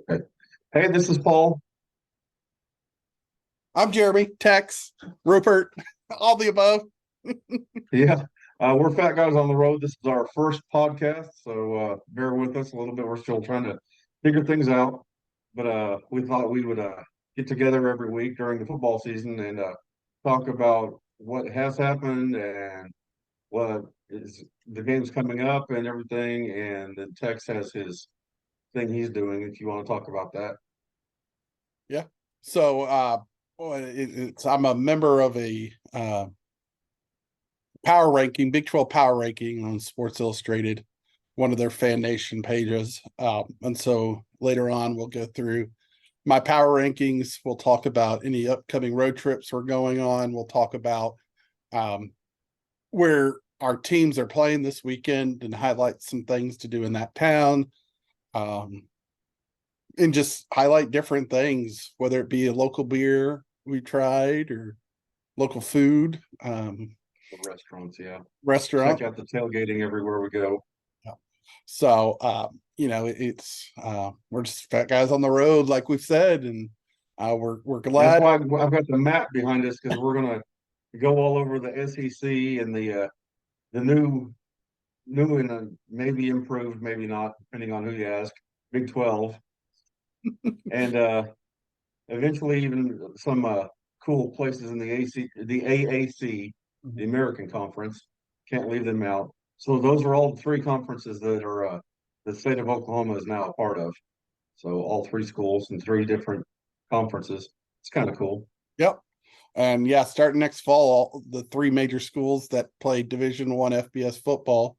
Okay. Hey, this is Paul. I'm Jeremy, Tex, Rupert, all the above. Yeah, we're Fat Guys on the Road. This is our first podcast, so bear with us a little bit. We're still trying to figure things out, but we thought we would get together every week during the football season and talk about what has happened and what is the games coming up and everything. And then Tex has his thing he's doing. If you want to talk about that, Yeah. So I'm a member of a power ranking, Big 12 power ranking on Sports Illustrated, one of their Fan Nation pages. And so later on, we'll go through my power rankings. We'll talk about any upcoming road trips we're going on. We'll talk about um, where our teams are playing this weekend and highlight some things to do in that town. Um, and just highlight different things, whether it be a local beer we tried or local food, the restaurants, yeah, check restaurant. out the tailgating everywhere we go. So, it's we're just fat guys on the road, like we've said, and we're That's glad. why I've got the map behind us because we're gonna go all over the SEC and the new and maybe improved, maybe not, depending on who you ask, Big 12, and eventually even some cool places in the AAC, the American Conference. Can't leave them out. So those are all three conferences that are the state of Oklahoma is now a part of. So all three schools and three different conferences. It's kind of cool. Yep. And yeah, starting next fall, the three major schools that play Division One FBS football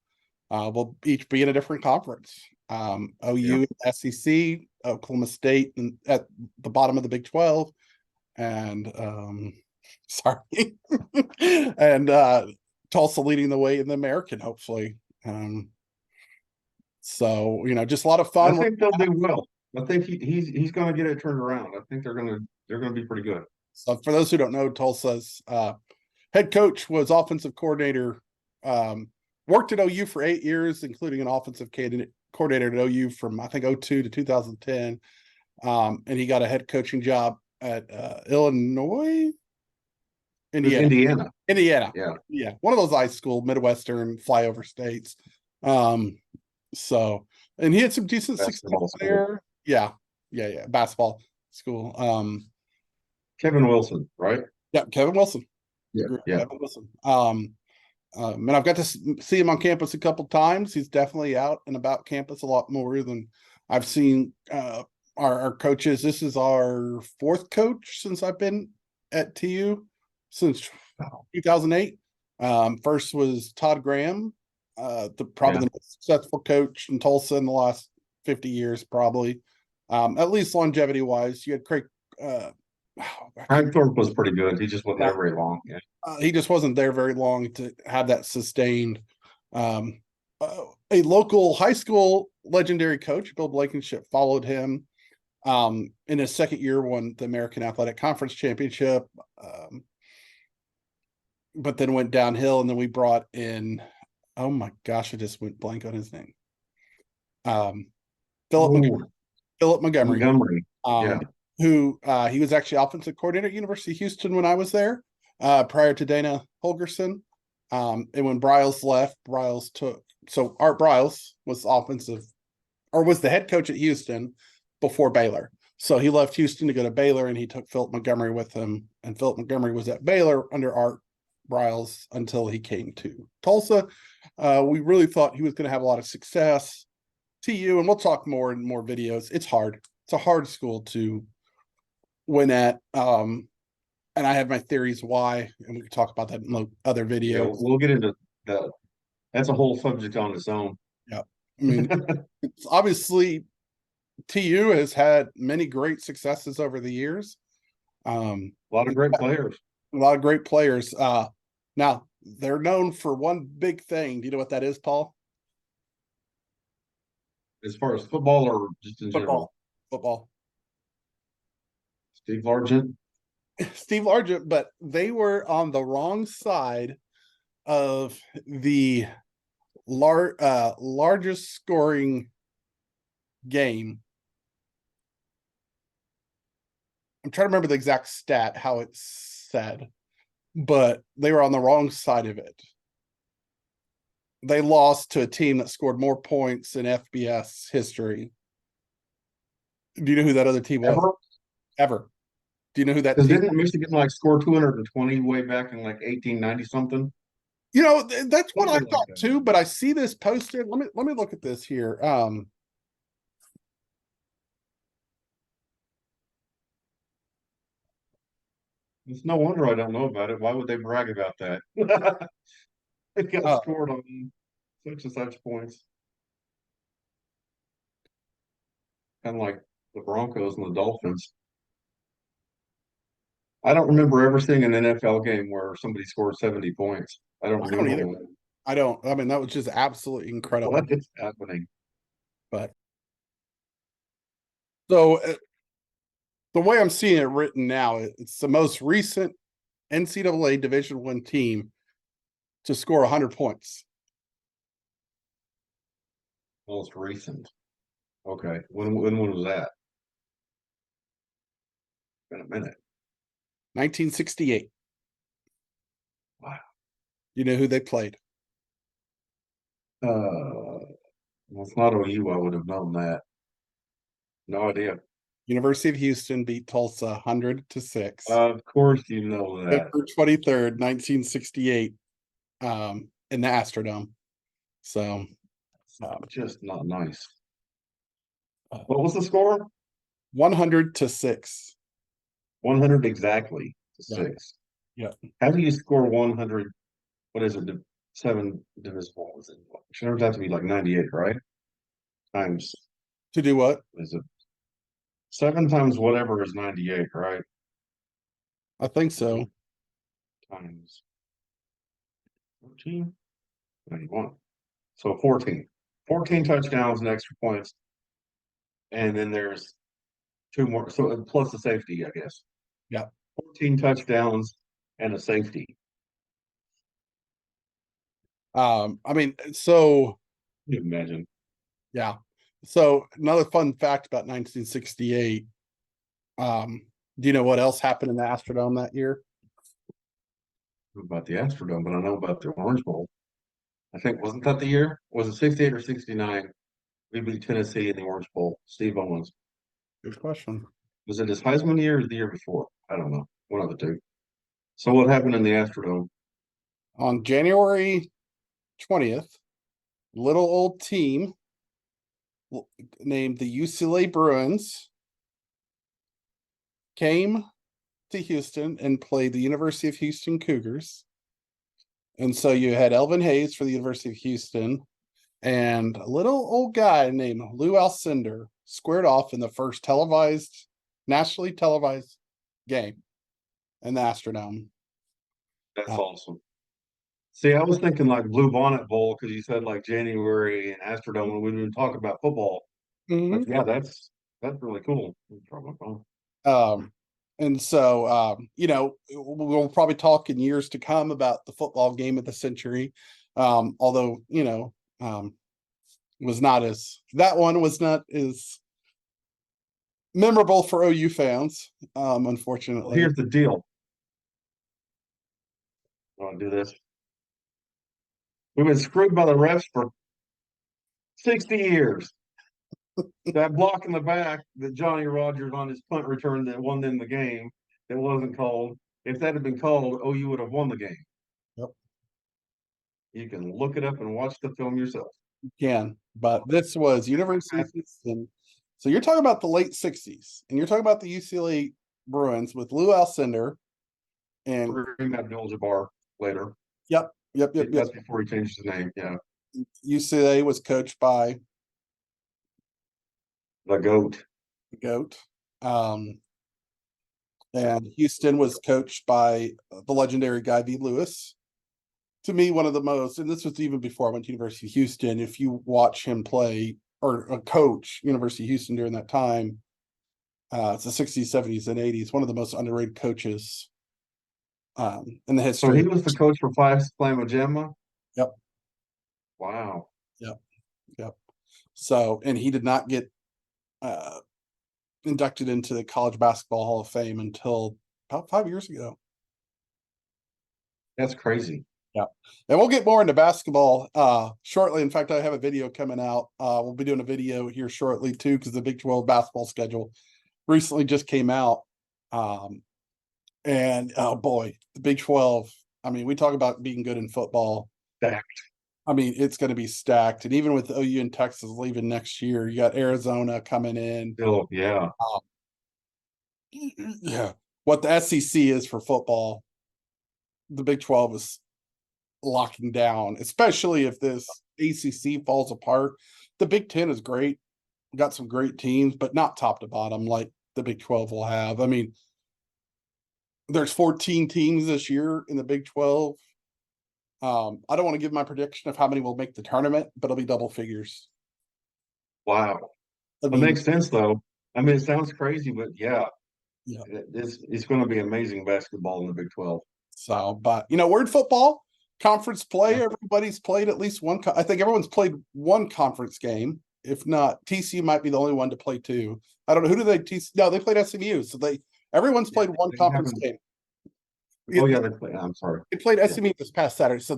will each be in a different conference. Yeah. OU, SEC, Oklahoma State, and at the bottom of the Big 12, and sorry, and Tulsa leading the way in the American, hopefully. Um, so just a lot of I fun. think they'll do well. I think he's going to get it turned around. I think they're going to be pretty good. So for those who don't know, Tulsa's head coach was offensive coordinator. Worked at OU for 8 years, including an offensive coordinator at OU from I think '02 to 2010. And he got a head coaching job at Illinois, It was Indiana, Indiana. Indiana. Yeah, Yeah, one of those high school Midwestern flyover states. Um, so and he had some decent success basketball school. there. Yeah, yeah, basketball school. Kevin Wilson, right? Yeah, Kevin Wilson. Yeah, yeah. Kevin Wilson. And I've got to see him on campus a couple times. He's definitely out and about campus a lot more than I've seen our coaches. This is our fourth coach since I've been at TU since Wow. 2008. First was Todd Graham, probably Yeah. the most successful coach in Tulsa in the last 50 years, probably. At least longevity wise. You had Craig. I Frank can't. Thorpe was pretty good. He just wasn't there very long. Yeah. He just wasn't there very long to have that sustained. Um, a local high school legendary coach, Bill Blankenship, followed him in his second year, won the American Athletic Conference Championship, but then went downhill. And then we brought in, oh my gosh, I just went blank on his name. Um, Philip Oh, Montgomery, Philip Montgomery, Montgomery. um, Yeah. who he was actually offensive coordinator at University of Houston when I was there, prior to Dana Holgerson. And when Briles left, Briles took so Art Briles was offensive or was the head coach at Houston before Baylor. So he left Houston to go to Baylor and he took Philip Montgomery with him. And Philip Montgomery was at Baylor under Art Briles until he came to Tulsa. We really thought he was going to have a lot of success. TU, and we'll talk more in more videos. It's hard. It's a hard school to win at. And I have my theories why, and we can talk about that in other Yeah. videos. We'll get into that. That's a whole subject on its own. Yeah. I mean, it's obviously TU has had many great successes over the years. A lot of great players A lot of great players. Now they're known for one big thing. Do you know what that is, Paul? as far as football or just in Football. general. Football. Steve Largent. Steve Largent, but they were on the wrong side of the largest scoring game I'm trying to remember the exact stat, how it's said, but they were on the wrong side of it. They lost to a team that scored more points in FBS history. Do you know who that other team was? Ever? Ever. Do you know who that Because team? didn't Michigan like score 220 way back in like 1890 something? You know, that's what I Something like thought that. too, but I see this posted. Let me look at this here. It's no wonder I don't know about it. Why would they brag about that? It got uh scored on such and such points. Kind of like the Broncos and the Dolphins. I don't remember ever seeing an NFL game where somebody scored 70 points. I don't I don't remember either. one. I don't. I mean, that was just absolutely incredible. What is happening? But so the way I'm seeing it written now, it's the most recent NCAA Division One team to score 100 points. Most recent. Okay. When was that? In a minute. 1968. Wow. You know who they played? Well, it's not OU. I would have known that. No idea. University of Houston beat Tulsa 100-6. Of course you know that. November 23rd, 1968, in the Astrodome. So Just not nice. What was the score? 100-6. 100 exactly to Yeah. 6. Yeah. How do you score 100? What is it? 7 divisible? Is it? It turns out to be like 98, right? Times, To do what? is it 7 times whatever is 98, right? I think so. Times 14, 91. So 14. 14 touchdowns and extra points. And then there's 2 more. So plus the safety, I guess. Yeah. 14 touchdowns and a safety. I mean, so Can you imagine? yeah. So another fun fact about 1968. Do you know what else happened in the Astrodome that year? About the Astrodome, but I know about the Orange Bowl. I think wasn't that the year? Was it 68 or 69? We beat Tennessee in the Orange Bowl. Steve Owens. Good question. Was it his Heisman year or the year before? I don't know. One of the two. So what happened in the Astrodome? On January 20th, little old team named the UCLA Bruins came to Houston and played the University of Houston Cougars. And so you had Elvin Hayes for the University of Houston and a little old guy named Lou Alcindor squared off in the first nationally televised game in the Astrodome. That's awesome. See, I was thinking like Blue Bonnet Bowl because you said like January and Astrodome when we didn't talk about football. But yeah, that's really cool. Um, and so, we'll probably talk in years to come about the football game of the century. Although, that one was not as memorable for OU fans, Well, unfortunately. here's the deal. Want to do this? We've been screwed by the refs for 60 years. That block in the back that Johnny Rogers on his punt return that won them the game, that wasn't called. If that had been called, OU would have won the game. Yep. You can look it up and watch the film yourself. You can, but this was University of Houston. So you're talking about the late 60s, and you're talking about the UCLA Bruins with Lou Alcindor and Kareem Abdul-Jabbar later. yep. That's before he changed his name. Yeah. UCLA was coached by The GOAT. Goat. And Houston was coached by the legendary Guy V. Lewis. To me, one of the most, and this was even before I went to University of Houston, if you watch him play or coach University of Houston during that time, it's the 60s, 70s, and 80s, one of the most underrated coaches in the So history. he was the coach for Flama Gemma? Yep. Wow. Yep. So, and he did not get inducted into the College Basketball Hall of Fame until about 5 years ago. That's crazy. Yeah. And we'll get more into basketball shortly. In fact, I have a video coming out. We'll be doing a video here shortly too, because the Big 12 basketball schedule recently just came out. And oh boy, the Big 12. I mean, we talk about being good in football. Stacked. I mean, it's going to be stacked. And even with OU and Texas leaving next year, you got Arizona coming in. Still, yeah. Yeah. What the SEC is for football, the Big 12 is locking down, especially if this ACC falls apart. The Big 10 is great. Got some great teams, but not top to bottom like the Big 12 will have. I mean, there's 14 teams this year in the Big 12. I don't want to give my prediction of how many will make the tournament, but it'll be double figures. Wow. I It mean, makes sense though. I mean, it sounds crazy, but yeah, yeah. it's going to be amazing basketball in the Big 12. So, but we're in football conference play. Yeah. Everybody's played at least one. I think everyone's played one conference game. If not, TCU might be the only one to play two. I don't know who do they TCU. No, they played SMU. So everyone's played one they conference haven't- game. Oh yeah, they play. I'm sorry. They played SMU this past Saturday. So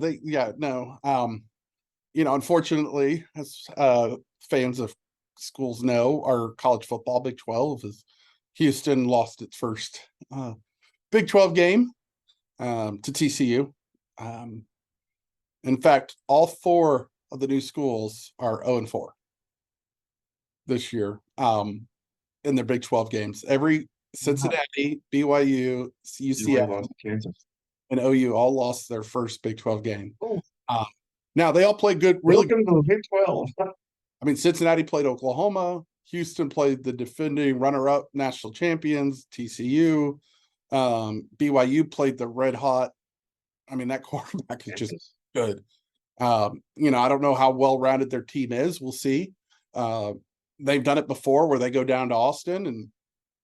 no. Unfortunately, as fans of schools know, our college football Big 12 is Houston lost its first Big 12 game to TCU. In fact, all four of the new schools are 0-4 this year in their Big 12 games. Every Cincinnati, BYU, UCF, lost to Kansas. and OU all lost their first Big 12 game. Oh. Now they all played good, really good. Welcome to the Big 12. I mean, Cincinnati played Oklahoma. Houston played the defending runner-up national champions, TCU. BYU played the red hot. I mean, that quarterback is just good. I don't know how well-rounded their team is. We'll see. They've done it before where they go down to Austin and,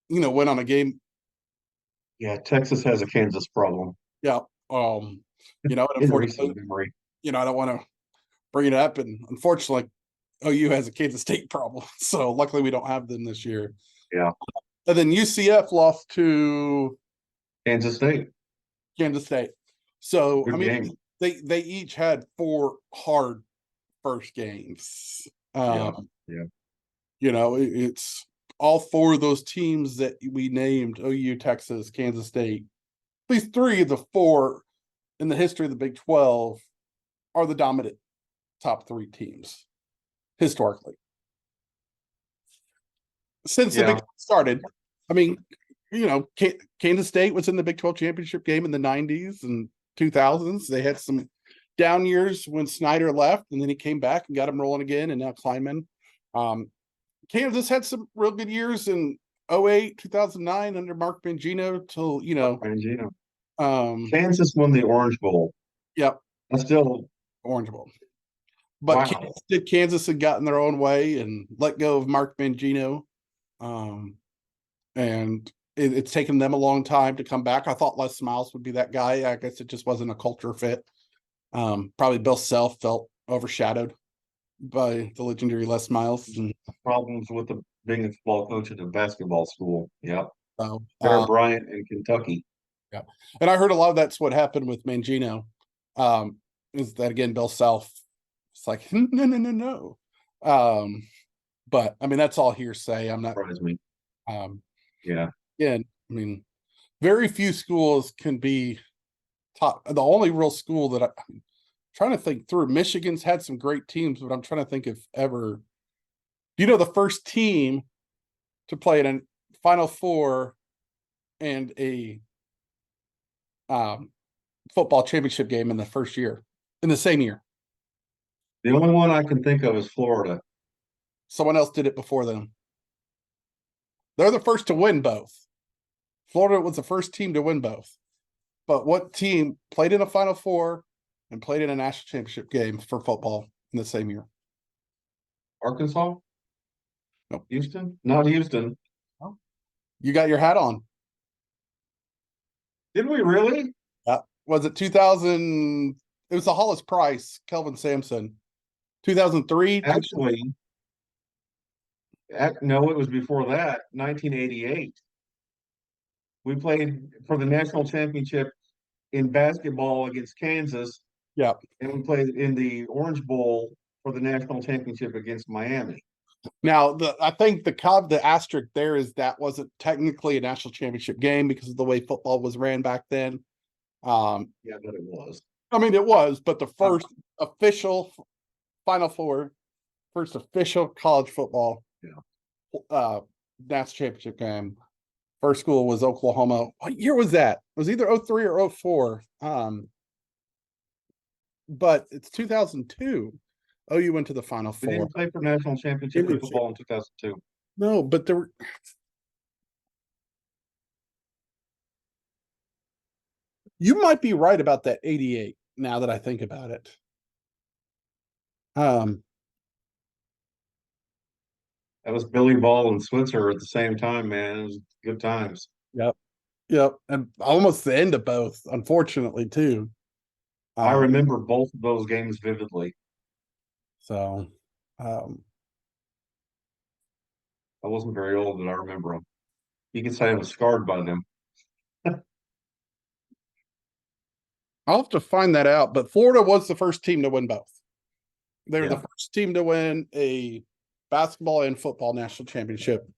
win on a game. Yeah, Texas has a Kansas problem. Yeah. And unfortunately, memory. I don't want to bring it up. And unfortunately, OU has a Kansas State problem. So luckily we don't have them this year. Yeah. And then UCF lost to Kansas State. So, Good game. they each had 4 hard first games. Yeah. It's all 4 of those teams that we named, OU, Texas, Kansas State. At least 3 of the 4 in the history of the Big 12 are the dominant top 3 teams historically. Since the Big 12 started, I mean, Kansas State was in the Big 12 championship game in the 90s and 2000s. They had some down years when Snyder left, and then he came back and got them rolling again, and now Kleinman. Kansas had some real good years in 2008, 2009 under Mark Mangino till, Kansas won the Orange Bowl. Yep. That's still Orange Bowl. But wow. Kansas had gotten their own way and let go of Mark Mangino. And it's taken them a long time to come back. I thought Les Miles would be that guy. I guess it just wasn't a culture fit. Probably Bill Self felt overshadowed by the legendary Les Miles. And problems with being a football coach at a basketball school. Yeah. So, Bear Bryant in Kentucky. Yeah. And I heard a lot of that's what happened with Mangino. Is that again, Bill Self? It's like, no. But I mean, that's all hearsay. I'm not. Surprised me. Yeah. Again, I mean, very few schools can be top. The only real school that I'm trying to think through, Michigan's had some great teams, but I'm trying to think if ever. The first team to play in a Final Four and a football championship game in the same year. The only one I can think of is Florida. Someone else did it before them. They're the first to win both. Florida was the first team to win both. But what team played in a Final Four and played in a national championship game for football in the same year? Arkansas? Nope. Houston? Not Houston. Oh. You got your hat on. Did we really? Was it 2000? It was the Hollis Price, Kelvin Sampson. 2003. Actually, No, it was before that, 1988. We played for the national championship in basketball against Kansas, Yeah. and we played in the Orange Bowl for the national championship against Miami. Now, I think the asterisk there is that wasn't technically a national championship game because of the way football was ran back then. Yeah, but it was. I mean, it was, but the first official Final Four, first official college football, national championship game. First school was Oklahoma. What year was that? It was either 03 or 04. But it's 2002. OU went to the Final We Four. didn't play for national championship in football in 2002. No, but there were. You might be right about that 88 now that I think about it. That was Billy Ball and Switzer at the same time, man. It was good times. Yep. And almost the end of both, unfortunately, too. I remember both of those games vividly. So, I wasn't very old, but I remember them. You could say I was scarred by them. I'll have to find that out. But Florida was the first team to win both. They were Yeah. the first team to win a basketball and football national championship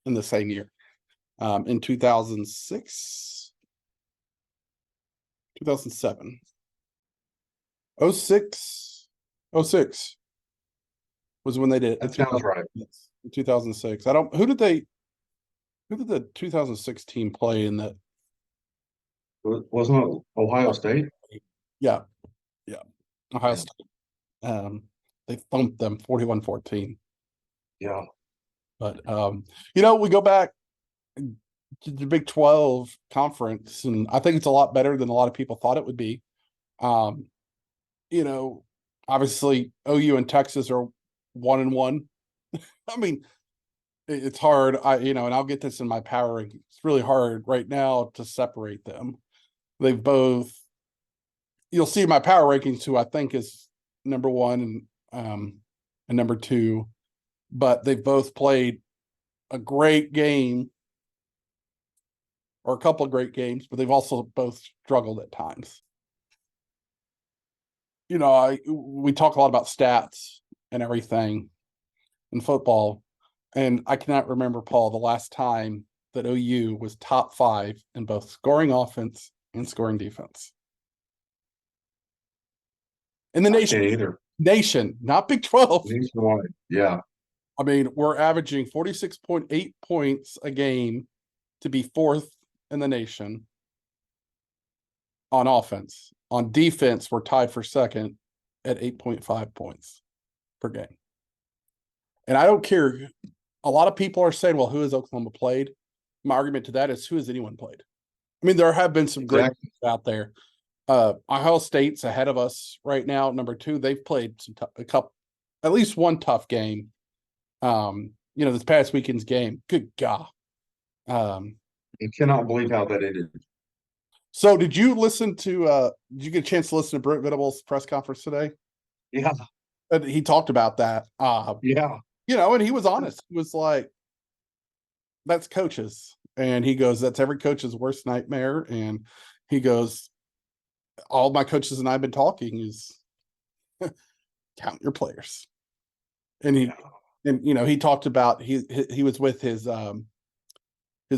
in the same year. In 2006, 2007, 06 was when they did it. That sounds right. Yes, in 2006. Who did the 2006 team play in that? Wasn't it Ohio State? Yeah. Ohio Yeah. State. They thumped them 41-14. Yeah. But we go back to the Big 12 conference, and I think it's a lot better than a lot of people thought it would be. Obviously OU and Texas are 1-1. I mean, it's hard. And I'll get this in my power ranking. It's really hard right now to separate them. They've both. You'll see my power rankings who I think is number one and number two, but they've both played a great game or a couple of great games, but they've also both struggled at times. We talk a lot about stats and everything in football, and I cannot remember, Paul, the last time that OU was top 5 in both scoring offense and scoring defense. In the nation, not Big 12. Nationwide, yeah. I mean, we're averaging 46.8 points a game to be 4th in the nation on offense. On defense, we're tied for 2nd at 8.5 points per game. And I don't care. A lot of people are saying, well, who has Oklahoma played? My argument to that is, who has anyone played? I mean, there have been some great out there. Ohio State's ahead of us right now. Number 2, they've played at least one tough game. This past weekend's game. Good God. I cannot believe how that ended. So did you get a chance to listen to Brent Venables' press conference today? Yeah. He talked about that. Yeah. And he was honest. He was like, that's coaches. And he goes, that's every coach's worst nightmare. And he goes, all my coaches and I have been talking is count your players. And he talked about he was with his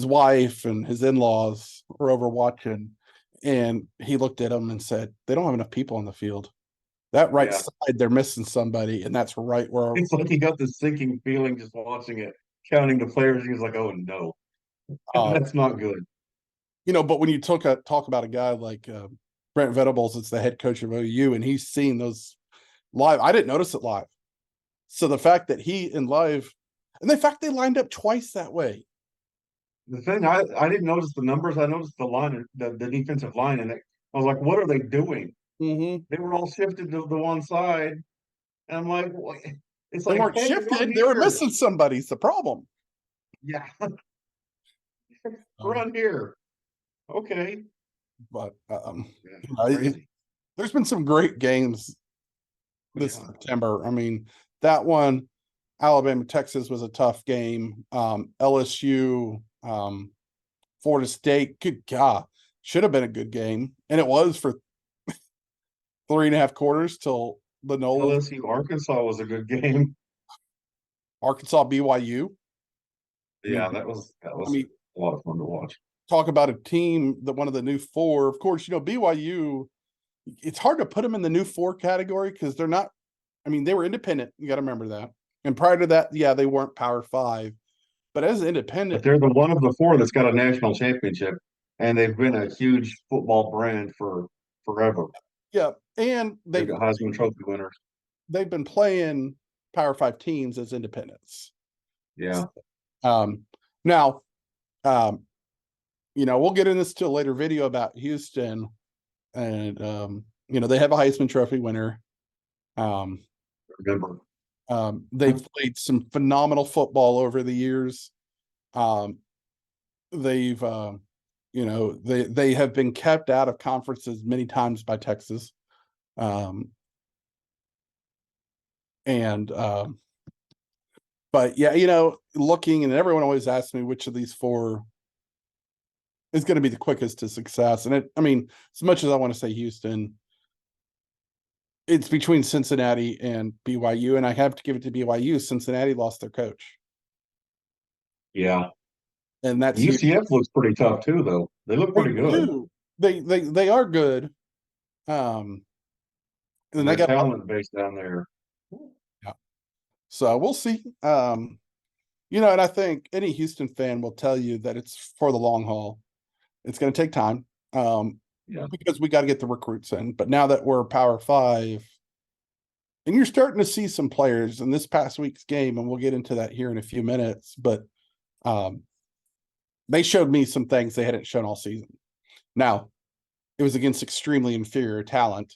wife and his in-laws were over watching, and he looked at them and said, they don't have enough people on the field. That right side, they're missing somebody, and that's right where it's like he got this sinking feeling just watching it, counting the players. He was like, oh no, that's not good. But when you talk about a guy like Brent Venables, it's the head coach of OU, and he's seen those live. I didn't notice it live. So the fact that he in live, and the fact they lined up twice that way. The thing, I didn't notice the numbers. I noticed the line, the defensive line, and I was like, what are they doing? Mm-hmm. They were all shifted to the one side. And I'm like, well, it's they like, weren't shifted. They were missing somebody. It's the problem. Yeah. Run here. Okay. But there's been some great games this September. I mean, that one, Alabama, Texas was a tough game. LSU, Florida State, good God, should have been a good game. And it was for 3.5 quarters till the Nola. LSU Arkansas was a good game. Arkansas, BYU. I Yeah, mean, that I was mean, a lot of fun to watch. talk about a team that one of the new four. Of course, BYU. It's hard to put them in the new four category because they're not. I mean, they were independent. You got to remember that. And prior to that, yeah, they weren't Power Five, but as But independent, they're the one of the four that's got a national championship, and they've been a huge football brand for forever. yeah, and They've got Heisman Trophy winners. they've been playing Power Five teams as independents. Yeah. Um, now, um, we'll get into this to a later video about Houston, and they have a Heisman Trophy winner. Remember. They've played some phenomenal football over the years. They've they have been kept out of conferences many times by Texas. But yeah, looking, and everyone always asks me which of these four is going to be the quickest to success. And as much as I want to say Houston, it's between Cincinnati and BYU, and I have to give it to BYU. Cincinnati lost their coach. Yeah. And that's huge. UCF looks pretty tough too, though. They look pretty good. Do. They are good. And they got talent base down there. Yeah. So we'll see. And I think any Houston fan will tell you that it's for the long haul. It's going to take time. Because we got to get the recruits in. But now that we're Power Five, and you're starting to see some players in this past week's game, and we'll get into that here in a few minutes, but they showed me some things they hadn't shown all season. Now, it was against extremely inferior talent.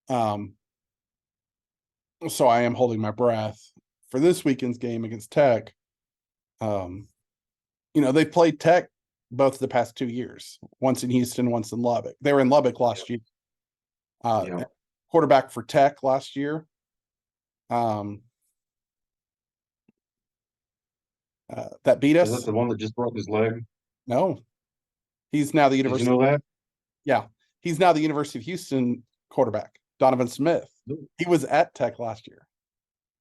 So I am holding my breath for this weekend's game against Tech. They played Tech both the past 2 years, once in Houston, once in Lubbock. They were in Lubbock last year. Quarterback for Tech last year. That beat us. Is that the one that just broke his leg? No. He's now the University. Did you know that? Yeah. He's now the University of Houston quarterback, Donovan Smith. He was at Tech last year.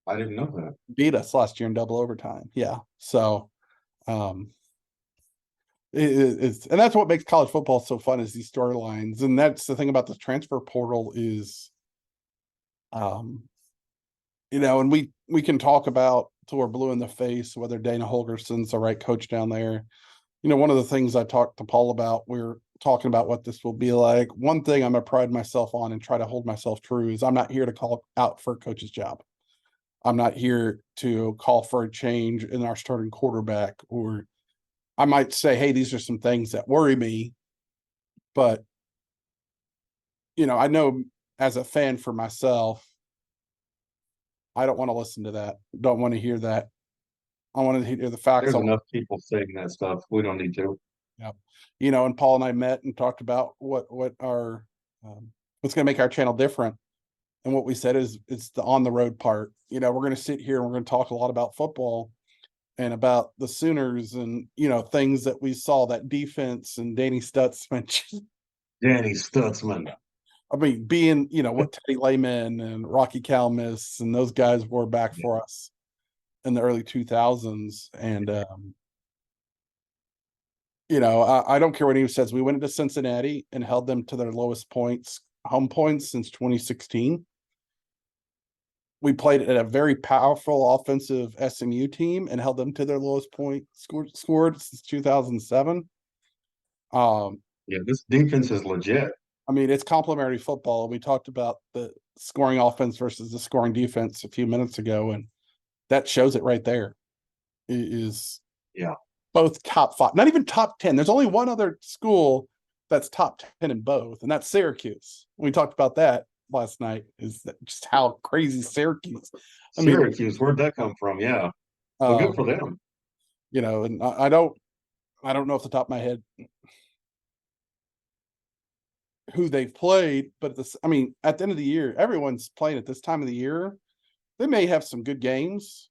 I didn't know that. Beat us last year in double overtime. Yeah. So it's and that's what makes college football so fun, is these storylines. And that's the thing about the transfer portal is and we can talk about till we're blue in the face whether Dana Holgerson's the right coach down there. One of the things I talked to Paul about, we're talking about what this will be like. One thing I'm going to pride myself on and try to hold myself true is I'm not here to call out for a coach's job. I'm not here to call for a change in our starting quarterback, or I might say, hey, these are some things that worry me. But, I know as a fan for myself, I don't want to listen to that. Don't want to hear that. I want to hear the facts. There's enough people saying that stuff. We don't need to. Yeah. And Paul and I met and talked about what our what's going to make our channel different. And what we said is it's the on the road part. We're going to sit here and we're going to talk a lot about football and about the Sooners and, things that we saw, that defense and Danny Stutzman. Danny Stutzman. I mean, being, what Teddy Lehman and Rocky Calmus and those guys were back for us in the early 2000s. And, I don't care what anyone says. We went into Cincinnati and held them to their lowest home points since 2016. We played at a very powerful offensive SMU team and held them to their lowest point scored since 2007. This defense is legit. It's complementary football. We talked about the scoring offense versus the scoring defense a few minutes ago, and that shows it right there. It is both top 5, not even top 10. There's only one other school that's top 10 in both, and that's Syracuse. We talked about that last night, is that just how crazy Syracuse. Syracuse, where'd that come from? Yeah. Well, good for them. And I don't know off the top of my head who they've played, but at the end of the year, everyone's playing at this time of the year. They may have some good games,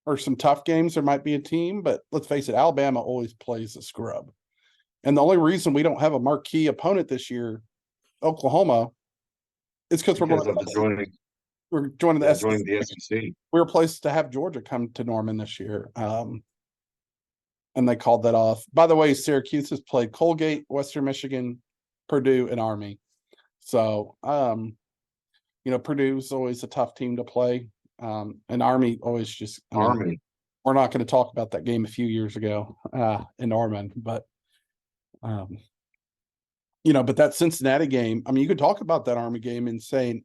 or some tough games, there might be a team, but let's face it, Alabama always plays a scrub. And the only reason we don't have a marquee opponent this year, Oklahoma, is because because of the joining, we're joining the yeah, SEC. joining the SEC. We were placed to have Georgia come to Norman this year. And they called that off. By the way, Syracuse has played Colgate, Western Michigan, Purdue, and Army. So, Purdue's always a tough team to play. And Army always just Army. We're not going to talk about that game a few years ago in Norman, but but that Cincinnati game, I mean, you could talk about that Army game and saying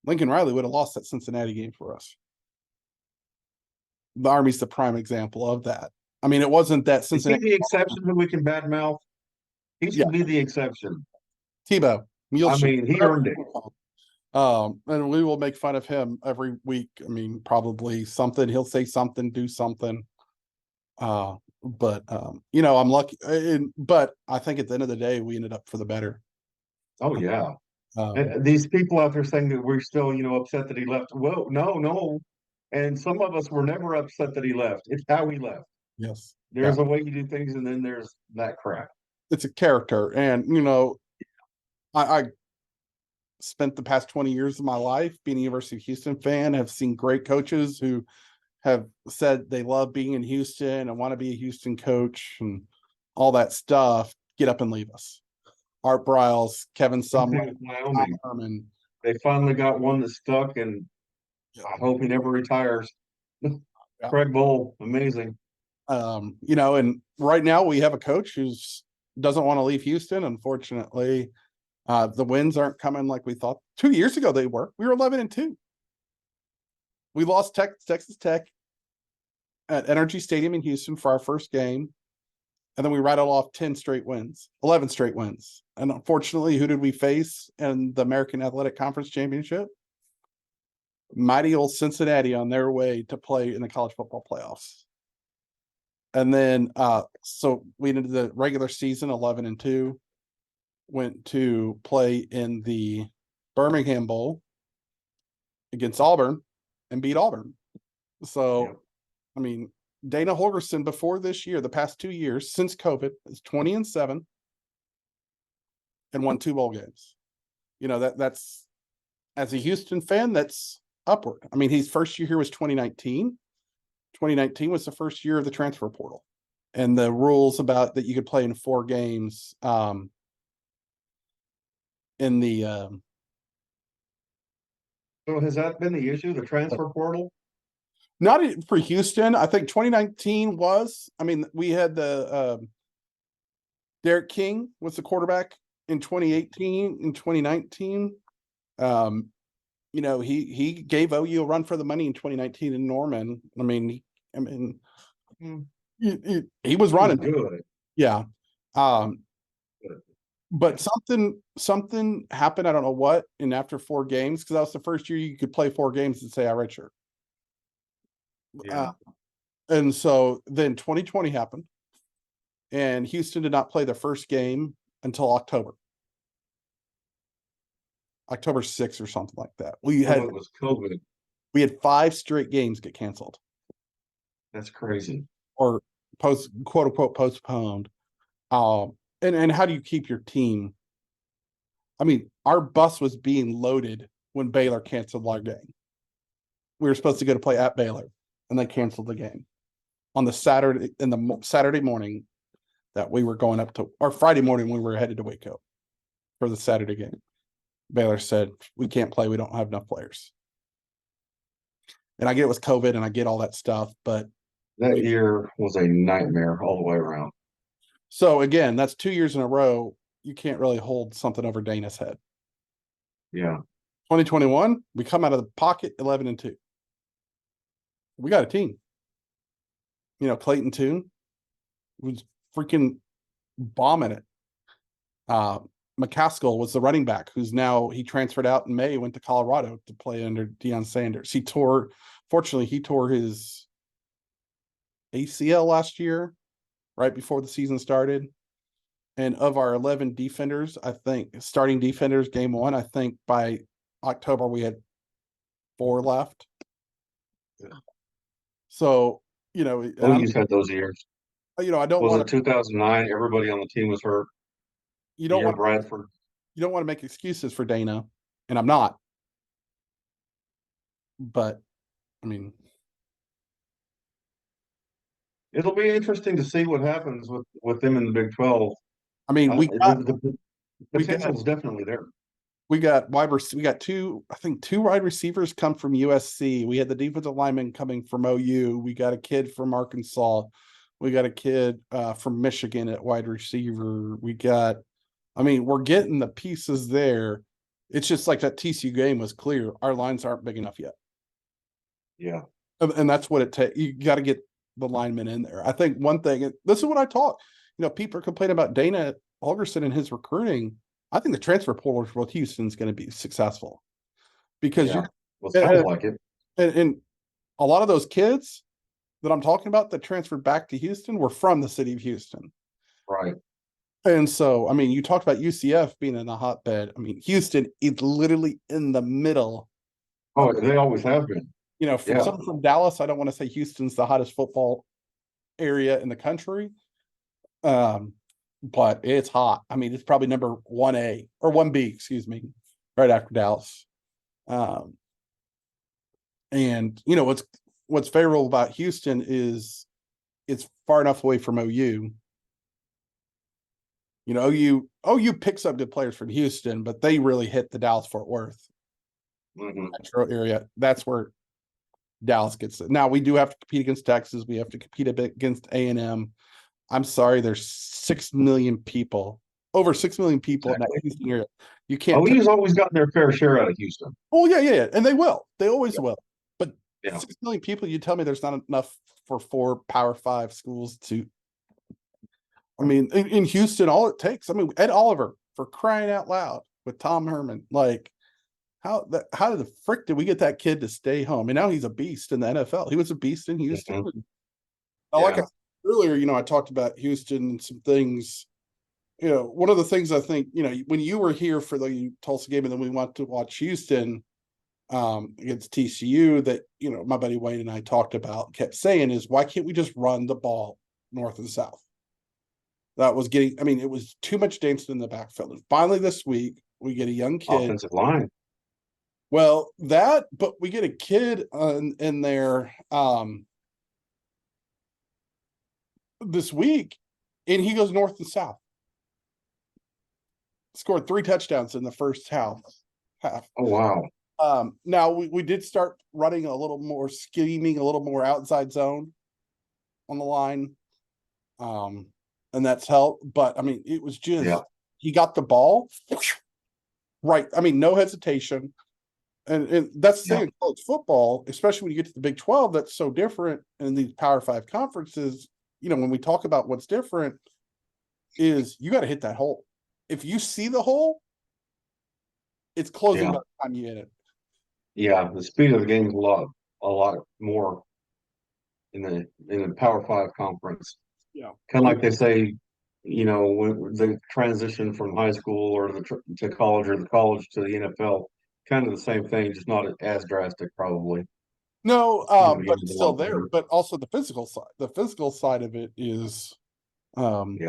Lincoln Riley would have lost that Cincinnati game for us. The Army's the prime example of that. I mean, it wasn't that Cincinnati. Is he the exception who we can badmouth? He should be the exception. Tebow. I mean, he earned it. And we will make fun of him every week. I mean, probably something. He'll say something, do something. I'm lucky. But I think at the end of the day, we ended up for the better. Oh, yeah. And these people out there saying that we're still, upset that he left. Well, no. And some of us were never upset that he left. It's how he left. Yes. There's a way you do things, and then there's that crap. It's a character. And, I spent the past 20 years of my life being a University of Houston fan, have seen great coaches who have said they love being in Houston and want to be a Houston coach and all that stuff, get up and leave us. Art Briles, Kevin Sumlin, Wyoming. Herman. They finally got one that stuck, and I hope he never retires. Yeah. Craig Bowl, amazing. And right now we have a coach who's doesn't want to leave Houston. Unfortunately, the wins aren't coming like we thought. 2 years ago they were. We were 11-2. We lost Texas Tech at Energy Stadium in Houston for our first game. And then we rattled off 11 straight wins. And unfortunately, who did we face in the American Athletic Conference Championship? Mighty old Cincinnati on their way to play in the college football playoffs. And then, so we ended the regular season 11-2, went to play in the Birmingham Bowl against Auburn and beat Auburn. So, Yeah. I mean, Dana Holgorsen before this year, the past 2 years since COVID, is 20-7 and won 2 bowl games. That's as a Houston fan, that's upward. I mean, his first year here was 2019. 2019 was the first year of the transfer portal and the rules about that you could play in 4 games in the So has that been the issue, the transfer portal? not for Houston. I think 2019 was. I mean, we had the Derek King was the quarterback in 2018 and 2019. He gave OU a run for the money in 2019 in Norman. I mean, he was running good. Yeah. But something happened. I don't know what. And after 4 games, because that was the first year you could play 4 games and say I redshirt. Yeah. And so then 2020 happened, and Houston did not play their first game until October 6th or something like that. It was COVID. We had 5 straight games get canceled. That's crazy. Or quote unquote postponed. And how do you keep your team? I mean, our bus was being loaded when Baylor canceled our game. We were supposed to go to play at Baylor, and they canceled the game on the Saturday morning that we were going up to, or Friday morning when we were headed to Waco for the Saturday game. Baylor said, we can't play. We don't have enough players. And I get it was COVID and I get all that stuff, but that year was a nightmare all the way around. So again, that's 2 years in a row. You can't really hold something over Dana's head. Yeah. 2021, we come out of the pocket 11-2. We got a team. Clayton Tune was freaking bombing it. McCaskill was the running back who's now he transferred out in May, went to Colorado to play under Deion Sanders. Fortunately, he tore his ACL last year, right before the season started. And of our 11 defenders, I think starting defenders game 1, I think by October we had 4 left. Yeah. So, you know, and OU's had those years. I don't Was want it to, 2009? Everybody on the team was hurt. you The don't year want, Bradford. you don't want to make excuses for Dana, and I'm not, but I mean, It'll be interesting to see what happens with them in the Big 12. I mean, The we got potential is definitely there. we got we got two, I think two wide receivers come from USC. We had the defensive lineman coming from OU. We got a kid from Arkansas. We got a kid from Michigan at wide receiver. I mean, we're getting the pieces there. It's just like that TCU game was clear. Our lines aren't big enough yet. Yeah. And that's what it takes. You got to get the linemen in there. I think one thing, this is what I taught. People are complaining about Dana Holgerson and his recruiting. I think the transfer portal for Houston's going to be successful because Yeah. Well, it sounds like it. and a lot of those kids that I'm talking about that transferred back to Houston were from the city of Houston. Right. And so, I mean, you talked about UCF being in a hotbed. I mean, Houston is literally in the middle. Oh, they always have been. For someone from Dallas, I don't want to say Houston's the hottest football area in the country. But it's hot. I mean, it's probably number 1A or 1B, excuse me, right after Dallas. And what's favorable about Houston is it's far enough away from OU. OU picks up good players from Houston, but they really hit the Dallas-Fort Worth metro area. That's where Dallas gets it. Now we do have to compete against Texas. We have to compete a bit against A&M. I'm sorry, there's 6 million people, over 6 million people in that Houston area. You can't. OU's always gotten their fair share out of Houston. Oh yeah, and they will. They always will. But Yeah. 6 million people, you tell me there's not enough for 4 Power 5 schools to. I mean, in Houston, all it takes. I mean, Ed Oliver, for crying out loud, with Tom Herman, like how the frick did we get that kid to stay home? And now he's a beast in the NFL. He was a beast in Houston. Like I said earlier, I talked about Houston and some things. One of the things I think, when you were here for the Tulsa game and then we went to watch Houston against TCU, that, my buddy Wayne and I talked about, kept saying is, why can't we just run the ball north and south? That was it was too much dancing in the backfield. And finally this week, we get a young kid. Offensive line. Well, but we get a kid in there this week, and he goes north and south. Scored 3 touchdowns in the first half. Oh, wow. Now we did start running a little more scheming, a little more outside zone on the line. And that's helped. But I mean, it was just he got the ball right. I mean, no hesitation. And that's the thing in college football, especially when you get to the Big 12, that's so different in these Power 5 conferences. When we talk about what's different, is you got to hit that hole. If you see the hole, it's closing by the time you hit it. Yeah, the speed of the game is a lot more in the Power 5 conference. Yeah, kind of like they say, when the transition from high school or to college or the college to the NFL, kind of the same thing, just not as drastic, probably. No, but it's still there. But also the physical side. The physical side of it is, kind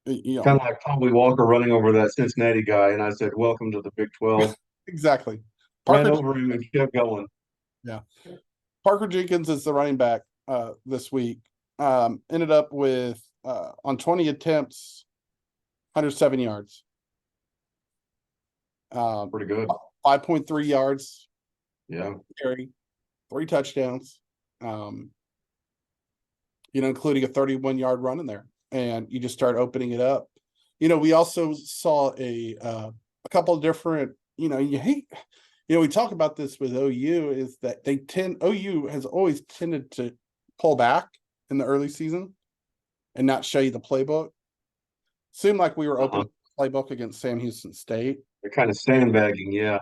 of like Tommy Walker running over that Cincinnati guy, and I said, "Welcome to the Big 12." Exactly. Ran over him and kept going. Yeah. Parker Jenkins is the running back this week. Ended up with on 20 attempts, 107 yards. Pretty good. 5.3 yards. Yeah. Carry, 3 touchdowns. Including a 31-yard run in there. And you just start opening it up. We also saw a couple of different, we talk about this with OU, is that OU has always tended to pull back in the early season and not show you the playbook. Seemed like we were opening the playbook against Sam Houston State. They're kind of sandbagging, yeah.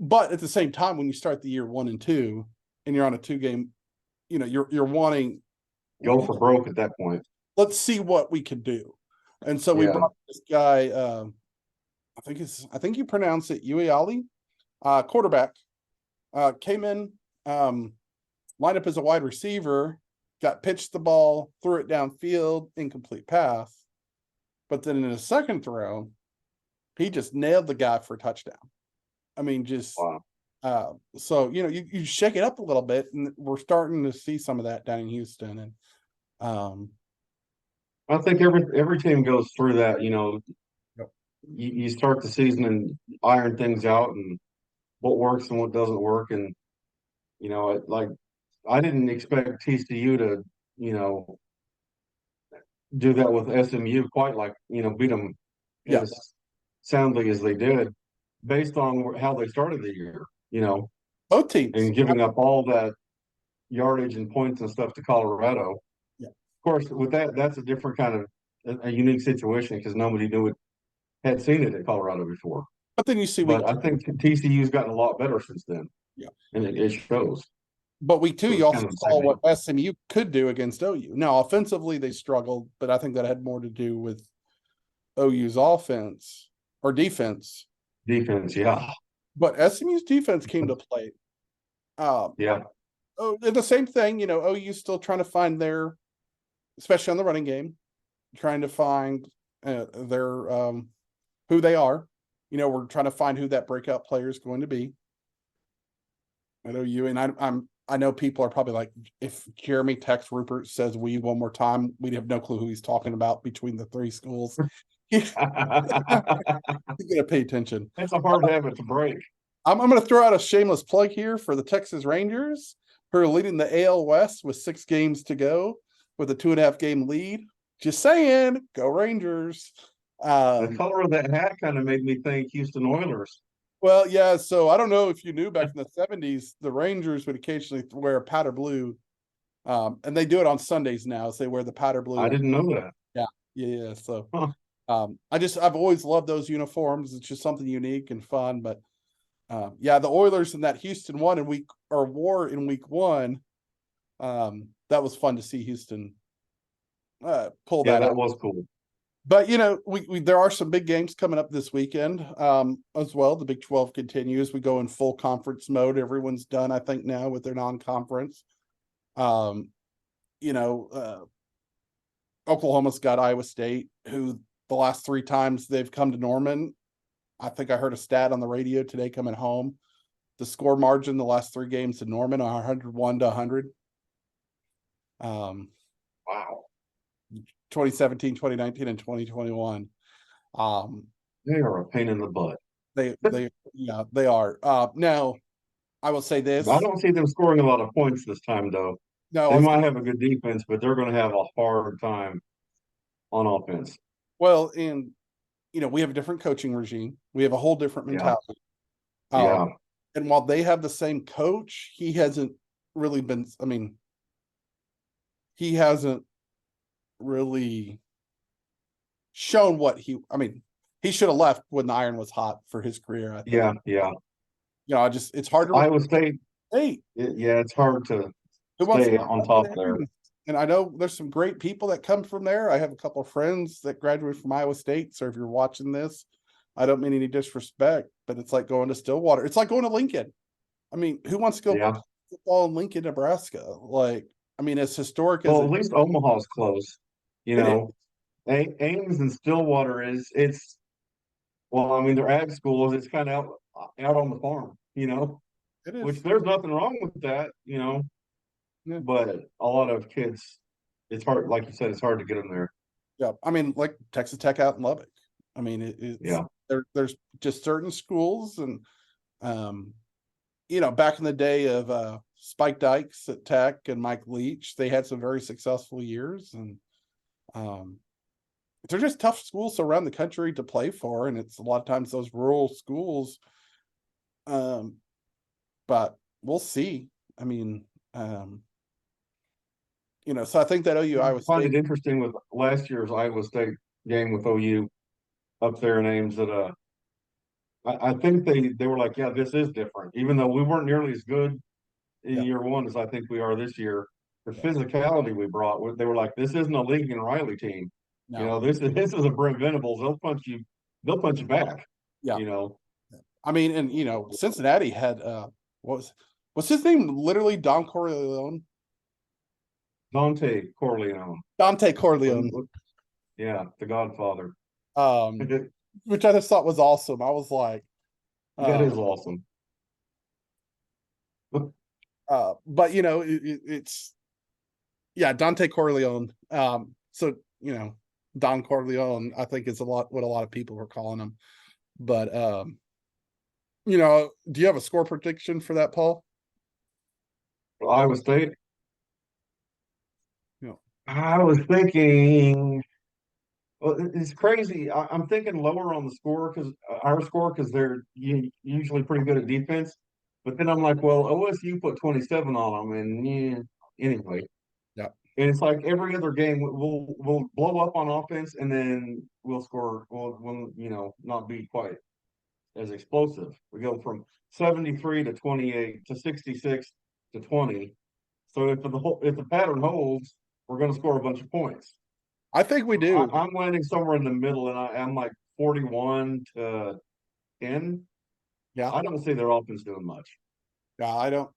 But at the same time, when you start the year 1 and 2 and you're on a 2-game, you're wanting go for broke at that point. Let's see what we can do. And so we brought this guy, I think you pronounce it Ueali, quarterback, came in lined up as a wide receiver, got pitched the ball, threw it downfield, incomplete pass. But then in his second throw, he just nailed the guy for a touchdown. I mean, just so you shake it up a little bit, and we're starting to see some of that down in Houston. And I think every team goes through that. Yep. You start the season and iron things out, and what works and what doesn't work. And like I didn't expect TCU to do that with SMU quite like beat them yeah, as soundly as they did, based on how they started the year. both teams. And giving up all that yardage and points and stuff to Colorado. Yeah. Of course, with that's a different kind of a unique situation because nobody had seen it at Colorado before. But then you see But I think TCU's gotten a lot better since then. Yeah. And it shows. But week 2, So you it's also kind of the saw same what SMU could do against OU. Now, offensively, they struggled, but I think that had more to do with OU's offense or defense. Defense, yeah. But SMU's defense came to play. Yeah. Oh, the same thing, OU's still trying to find especially on the running game, trying to find their who they are. We're trying to find who that breakout player is going to be. I know you and I know people are probably like, if Jeremy Tex Rupert says we one more time, we'd have no clue who he's talking about between the 3 schools. He's gonna pay attention. It's a hard habit to break. I'm gonna throw out a shameless plug here for the Texas Rangers, who are leading the AL West with 6 games to go, with a 2.5 game lead. Just saying, go Rangers. The color of that hat kind of made me think Houston Oilers. Well, yeah, so I don't know if you knew back in the 70s, the Rangers would occasionally wear powder blue. And they do it on Sundays now, so they wear the powder blue. I didn't know that. Yeah. So I've always loved those uniforms. It's just something unique and fun. But the Oilers in that Houston war in week 1. That was fun to see Houston pull that out. That was cool. But there are some big games coming up this weekend as well. The Big 12 continues. We go in full conference mode. Everyone's done, I think, now with their non-conference. Oklahoma's got Iowa State, who the last 3 times they've come to Norman, I think I heard a stat on the radio today coming home. The score margin the last 3 games in Norman are 101-100. Wow. 2017, 2019, and 2021. They are a pain in the butt. They are. Now, I will say this. I don't see them scoring a lot of points this time, though. No, they might have a good defense, but they're going to have a hard time on offense. Well, and we have a different coaching regime. We have a whole different mentality. And while they have the same coach, he hasn't really been. I mean, he hasn't really shown what he. I mean, he should have left when the iron was hot for his career. I think. Yeah. It's hard to. Iowa State. Hey, it's hard to stay on top there. And I know there's some great people that come from there. I have a couple of friends that graduated from Iowa State. So if you're watching this, I don't mean any disrespect, but it's like going to Stillwater. It's like going to Lincoln. I mean, who wants to go play football in Lincoln, Nebraska? As historic as at least Omaha's close. Ames and Stillwater they're ag schools. It's kind of out on the farm, it is. Which there's nothing wrong with that, Yeah. But a lot of kids, it's hard, like you said, it's hard to get them there. Yeah, like Texas Tech out in Lubbock. There's just certain schools, and back in the day of Spike Dykes at Tech and Mike Leach, they had some very successful years, and they're just tough schools around the country to play for, and it's a lot of times those rural schools. But we'll see. So I think that OU Iowa State. I find it interesting with last year's Iowa State game with OU up there in Ames that I think they were like, yeah, this is different, even though we weren't nearly as good in year 1 as I think we are this year. The physicality we brought, they were like, this isn't a Lincoln Riley team. No. This is a Brent Venables. They'll punch you back. Yeah. Cincinnati had was What's his name? Literally Don Corleone. Dante Corleone. Dante Corleone. Yeah, the Godfather. Um, That which I just thought was awesome. I was like, is um, awesome. but it's yeah, Dante Corleone. So Don Corleone, I think is a lot what a lot of people were calling him. But do you have a score prediction for that, Paul? Iowa State. You know, I was thinking, well, it's crazy. I'm thinking lower on the score because our score because they're usually pretty good at defense. But then I'm like, well, OSU put 27 on them, and anyway. yeah, And it's like every other game, we'll blow up on offense, and then we'll score. We'll not be quite as explosive. We go from 73 to 28 to 66 to 20. So if the pattern holds, we're going to score a bunch of points. I think we do. I'm landing somewhere in the middle, and I'm like 41 to 10. Yeah, I don't see their offense doing much. yeah. I don't.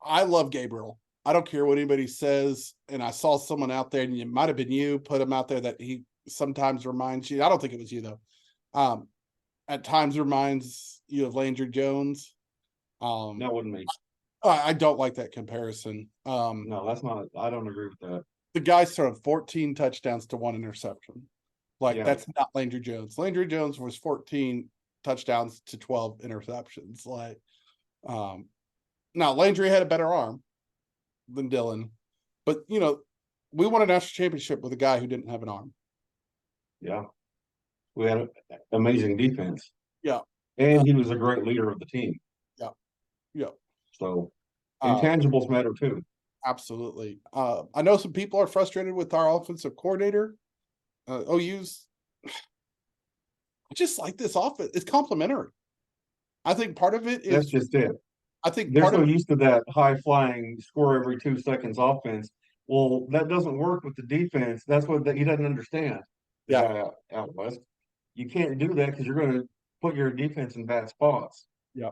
I love Gabriel. I don't care what anybody says. And I saw someone out there, and it might have been you, put him out there that he sometimes reminds you. I don't think it was you though. At times reminds you of Landry Jones. That wasn't me. I don't like that comparison. No, that's not. I don't agree with that. The guy's thrown 14 touchdowns to 1 interception. Like Yeah. that's not Landry Jones. Landry Jones was 14 touchdowns to 12 interceptions. Like, now Landry had a better arm than Dylan, but we won a national championship with a guy who didn't have an arm. Yeah, we had an amazing defense. Yeah, And he was a great leader of the team. yeah, yeah. So Uh, intangibles matter too. Absolutely. I know some people are frustrated with our offensive coordinator. OU's I just like this offense. It's complementary. I think part of it That's is just it. I think They're part so of used to that high flying score every 2 seconds offense. Well, that doesn't work with the defense. That's what he doesn't understand. The yeah, guy out west, you can't do that because you're going to put your defense in bad spots. yeah.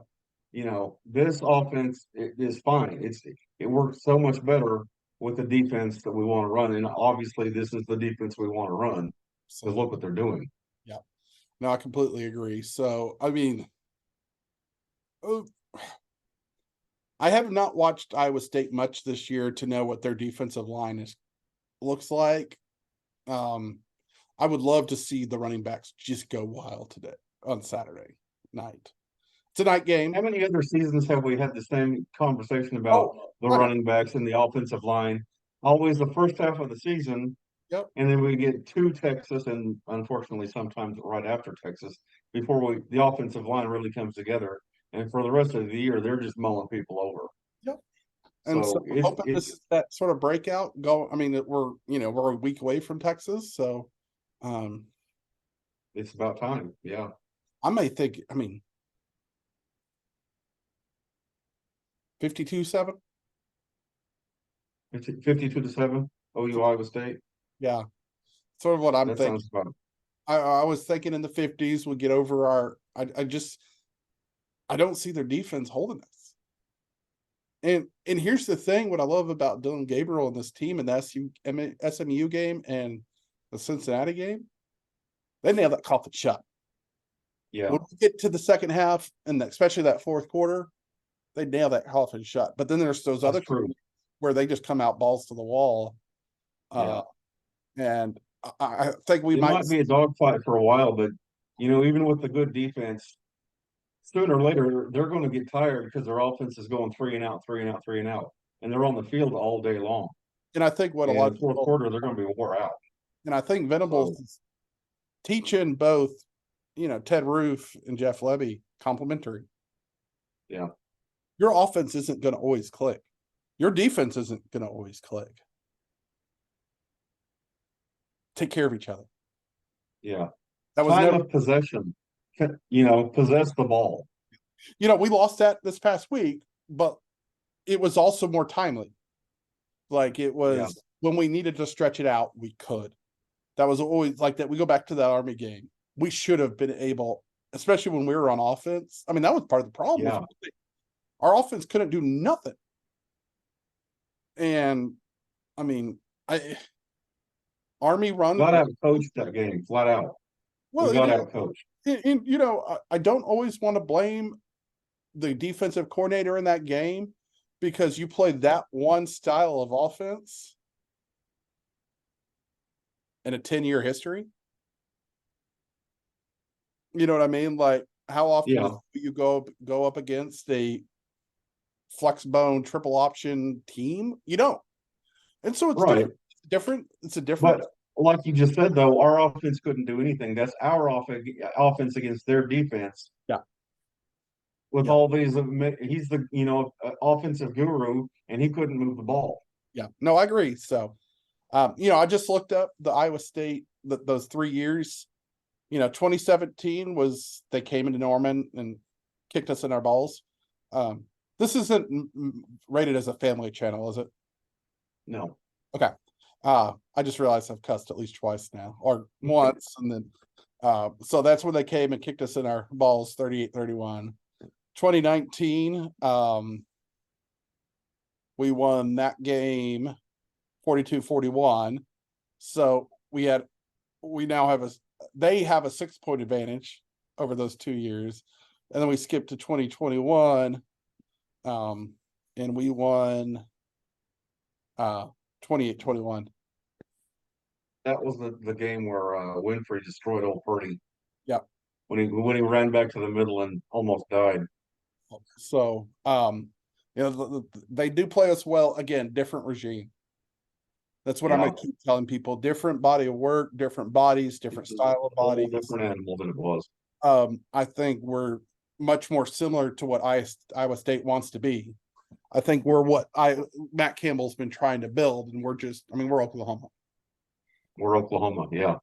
This offense is fine. It works so much better with the defense that we want to run, and obviously this is the defense we want to run. So Because look what they're doing. yeah. No, I completely agree. So I mean, oh, I have not watched Iowa State much this year to know what their defensive line looks like. I would love to see the running backs just go wild today on Saturday night. It's a night game. How many other seasons have we had the same conversation about the I know. running backs and the offensive line? Always the first half of the season, Yep. and then we get to Texas, and unfortunately, sometimes right after Texas, before the offensive line really comes together. And for the rest of the year, they're just mulling people over. Yep. And so So I'm hoping this is that sort of breakout. I mean, we're a week away from Texas, so it's about time. Yeah. I may think. I mean, 52-7. 52 to 7. OU Iowa State. Yeah, sort of what I'm That thinking. sounds about. I was thinking in the 50s we'll get over our. I don't see their defense holding us. And here's the thing: what I love about Dylan Gabriel and this team and the SMU game and the Cincinnati game, they nailed that coffin shut. Yeah. When we get to the second half and especially that fourth quarter, they nail that coffin shut. But then there's those That's other true. where they just come out balls to the wall. Yeah. And I think we It might be a dogfight for a while, but even with the good defense, sooner or later they're going to get tired because their offense is going 3 and out, 3 and out, 3 and out, and they're on the field all day long. And I think what a And lot in of the fourth people, quarter they're going to be wore out. and I think Venables is teaching both, Ted Roof and Jeff Levy complimentary. Yeah. Your offense isn't going to always click. Your defense isn't going to always click. Take care of each other. Yeah. That was Time never, of possession. Possess the ball. we lost that this past week, but it was also more timely. Like it was when we needed to stretch it out, we could. That was always like that. We go back to that Army game. We should have been able especially when we were on offense. I mean, that was part of the problem. Yeah. Our offense couldn't do nothing. And I mean, I Army run. Got out coached that game flat out. Well, We it got is, out coached. and you know, I don't always want to blame the defensive coordinator in that game because you played that one style of offense in a 10-year history. You know what I mean? Like, how often Yeah. do you go up against a flex bone triple option team? You don't. And so it's Right. different. It's a different. But like you just said, though, our offense couldn't do anything. That's our offense against their defense. Yeah. With Yeah. all these, he's the offensive guru, and he couldn't move the ball. Yeah. No, I agree. So, I just looked up the Iowa State those 3 years. 2017 was they came into Norman and kicked us in our balls. This isn't rated as a family channel, is it? No. Okay. I just realized I've cussed at least twice now, or once, and then so that's when they came and kicked us in our balls 38-31. 2019, we won that game 42-41. So they have a 6-point advantage over those 2 years. And then we skipped to 2021, and we won 28-21. That was the game where Winfrey destroyed old Purdy. Yeah. When he ran back to the middle and almost died. So they do play us well. Again, different regime. That's what I'm gonna keep telling people. Different body of work, different bodies, different style of body. Different animal than it was. I think we're much more similar to what Iowa State wants to be. I think we're what Matt Campbell's been trying to build, and we're Oklahoma. We're Oklahoma, yeah.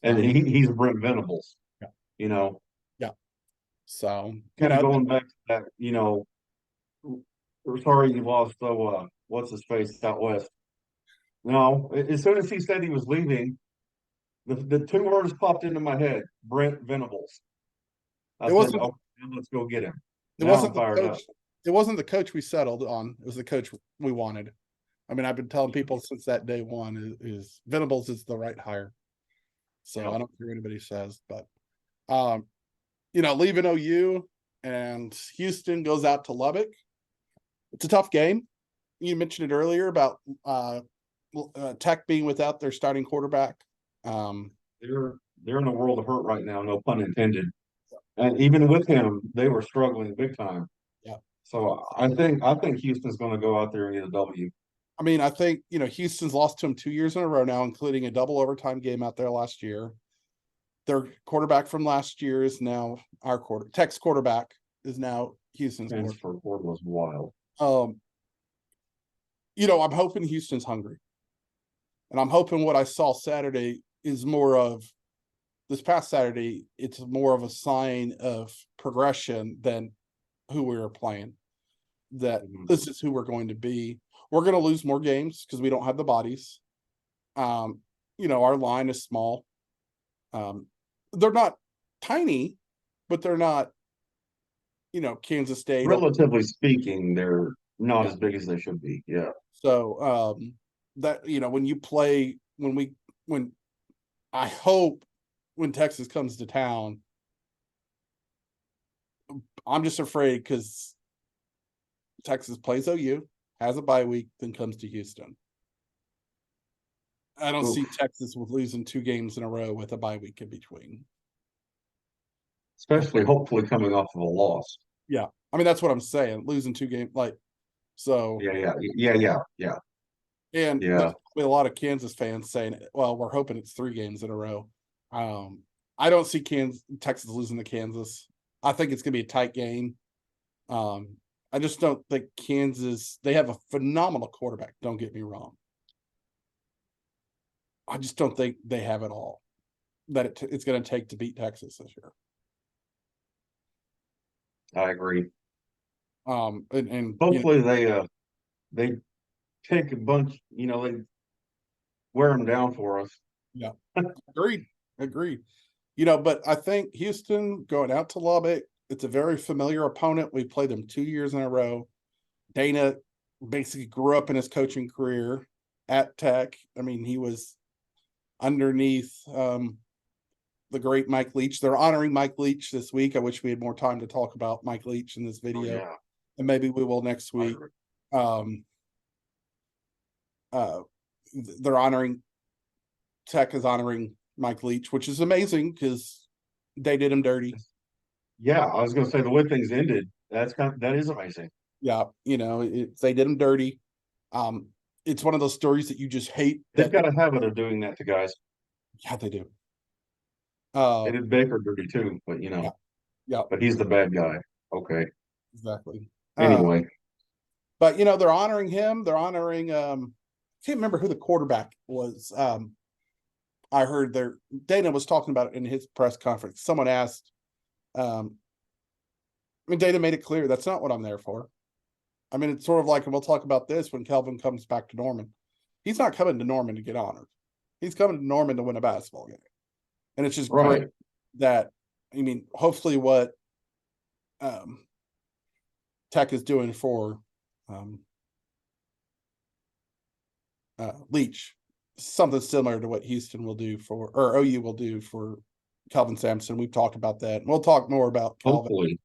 And he's Brent Venables. Yeah. Yeah. So kind of going back to that, we're sorry you lost what's his face out west. No, as soon as he said he was leaving, the 2 words popped into my head: Brent Venables. I said, "Oh, let's go get him." It wasn't the coach. It wasn't the coach we settled on. It was the coach we wanted. I mean, I've been telling people since that day one is Venables is the right hire. So I don't care what anybody says, but leaving OU and Houston goes out to Lubbock. It's a tough game. You mentioned it earlier about Tech being without their starting quarterback. They're in a world of hurt right now, no pun intended. And even with him, they were struggling big time. Yeah. So I think Houston's going to go out there and get a W. I mean, I think Houston's lost to him 2 years in a row now, including a double overtime game out there last year. Their quarterback from last year is now Tech's quarterback is now Houston's quarterback. Transfer portal was wild. I'm hoping Houston's hungry. And I'm hoping what I saw Saturday is more of this past Saturday, it's more of a sign of progression than who we were playing. That this is who we're going to be. We're going to lose more games because we don't have the bodies. Our line is small. They're not tiny, but they're not, Kansas State. Relatively speaking, they're not as big as they should be. Yeah. So that when I hope when Texas comes to town, I'm just afraid because Texas plays OU, has a bye week, then comes to Houston. I don't see Texas with losing 2 games in a row with a bye week in between. Especially, hopefully, coming off of a loss. Yeah, I mean that's what I'm saying. Losing 2 games, so. Yeah. And there's a lot of Kansas fans saying, "Well, we're hoping it's 3 games in a row." I don't see Texas losing to Kansas. I think it's going to be a tight game. I just don't think Kansas. They have a phenomenal quarterback. Don't get me wrong. I just don't think they have it all that it's going to take to beat Texas this year. I agree. And hopefully they take a bunch. They wear them down for us. Yeah, agreed. But I think Houston going out to Lubbock, it's a very familiar opponent. We played them 2 years in a row. Dana basically grew up in his coaching career at Tech. I mean, he was underneath the great Mike Leach. They're honoring Mike Leach this week. I wish we had more time to talk about Mike Leach in this Oh, video, yeah. and maybe we will next week. Um, they're honoring Tech is honoring Mike Leach, which is amazing because they did him dirty. Yeah, I was gonna say the way things ended, that is amazing. Yeah, they did him dirty. Um, it's one of those stories that you just hate. They've got a habit of doing that to guys. Yeah, they do. They did Baker dirty too, but Yeah, yeah, but he's the bad guy. Okay. exactly. Anyway, But they're honoring him. They're honoring. Can't remember who the quarterback was. I heard Dana was talking about it in his press conference. Someone asked. I mean, Dana made it clear that's not what I'm there for. I mean, it's sort of like, and we'll talk about this when Kelvin comes back to Norman. He's not coming to Norman to get honored. He's coming to Norman to win a basketball game. And it's just great right. that, I mean, hopefully what Tech is doing for Leach, something similar to what Houston will do or OU will do for Kelvin Sampson. We've talked about that. And we'll talk more about Kelvin Hopefully.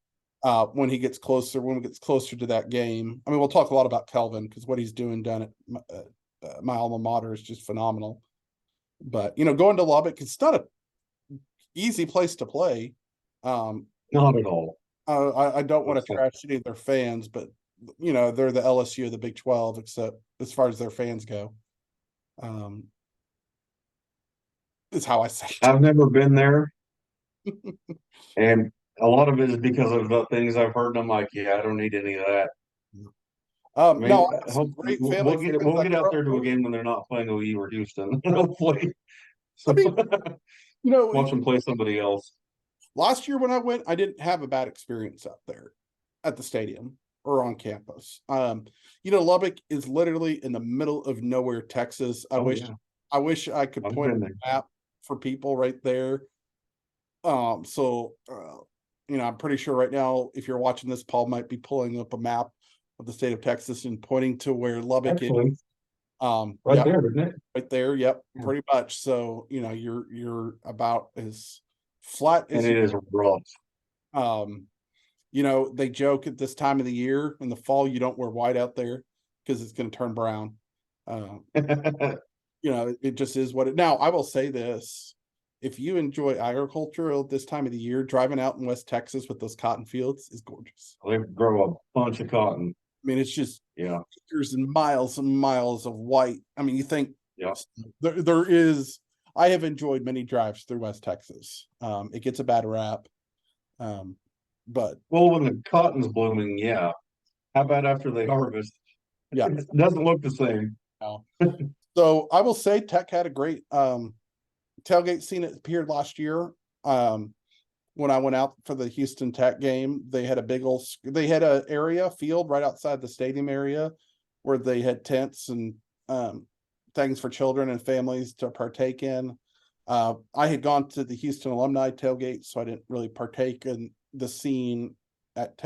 when we gets closer to that game. I mean, we'll talk a lot about Kelvin because what he's doing down at my alma mater is just phenomenal. But going to Lubbock, it's not a easy place to play. Not at all. I don't want to It's trash any of their fans, but they're the LSU of the Big 12, except as far as their fans go. Is how I say it. I've never been there, and a lot of it is because of the things I've heard. And I'm like, yeah, I don't need any of that. I No, mean, I have some great we'll family get friends that out grew up there to a there. game when they're not playing OU or Houston. Hopefully, I so mean, watch them play somebody else. last year when I went, I didn't have a bad experience out there at the stadium or on campus. Lubbock is literally in the middle of nowhere, Texas. Oh yeah, I wish I could I've point been a there. map for people right there. I'm pretty sure right now, if you're watching this, Paul might be pulling up a map of the state of Texas and pointing to where Lubbock is. Actually, right Yeah, there, isn't it? right there. Yep, Yeah. pretty much. So, you're about as flat And as it is rough. um, they joke at this time of the year in the fall, you don't wear white out there because it's going to turn brown. It just is what it. Now, I will say this: if you enjoy agriculture at this time of the year, driving out in West Texas with those cotton fields is gorgeous. They grow a bunch of cotton. I mean, it's just Yeah, acres and miles of white. I mean, you think yeah. there is. I have enjoyed many drives through West Texas. It gets a bad rap, but Well, when the cotton's blooming, yeah. How about after they harvest? yeah, It doesn't look the same. no. So I will say Tech had a great tailgate scene. It appeared last year. When I went out for the Houston Tech game, they had they had a field right outside the stadium area where they had tents and things for children and families to partake in. I had gone to the Houston alumni tailgate, so I didn't really partake in the scene at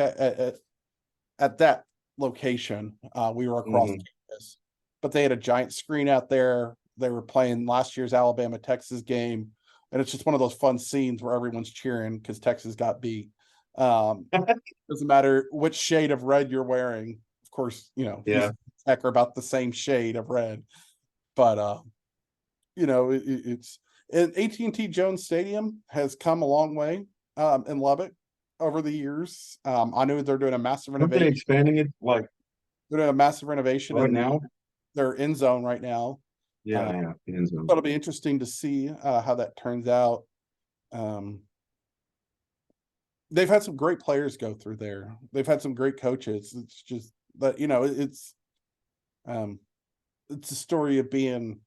that location. We were across campus, but they had a giant screen out there. They were playing last year's Alabama Texas game, and it's just one of those fun scenes where everyone's cheering because Texas got beat. Doesn't matter which shade of red you're wearing. Of course, Yeah. Tech are about the same shade of red, but it's and AT&T Jones Stadium has come a long way in Lubbock over the years. I know they're doing a massive Aren't they renovation. expanding it like They're doing a massive renovation right in now? their end zone right now. Yeah, yeah. The end zone. It'll be interesting to see how that turns out. They've had some great players go through there. They've had some great coaches. It's just that it's a story of being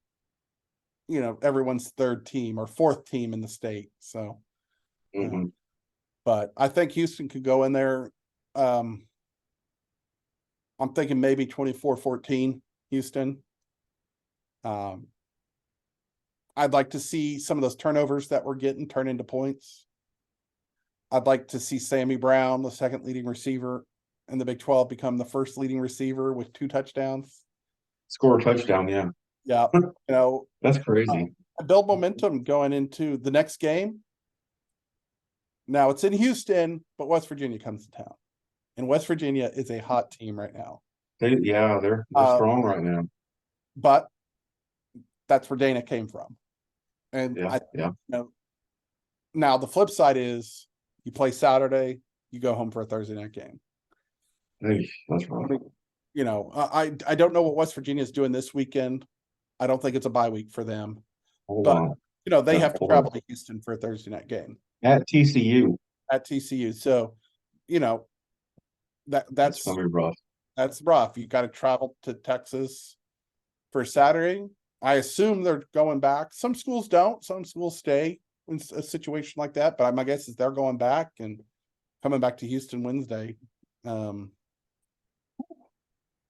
everyone's third team or fourth team in the state. So, Mhm. but I think Houston could go in there. I'm thinking maybe 24-14 Houston. I'd like to see some of those turnovers that we're getting turn into points. I'd like to see Sammy Brown, the second leading receiver in the Big 12, become the first leading receiver with 2 touchdowns. Score a touchdown, yeah. Yeah, That's crazy. build momentum going into the next game. Now it's in Houston, but West Virginia comes to town, and West Virginia is a hot team right now. They're strong right now. But that's where Dana came from, and Yeah. Now the flip side is you play Saturday, you go home for a Thursday night game. Hey, that's rough. I don't know what West Virginia is doing this weekend. I don't think it's a bye week for them. Hold But on. they have to Hold travel on. to Houston for a Thursday night game At TCU. at TCU. So, that's gonna be rough. That's rough. You got to travel to Texas for Saturday. I assume they're going back. Some schools don't. Some schools stay in a situation like that. But my guess is they're going back and coming back to Houston Wednesday.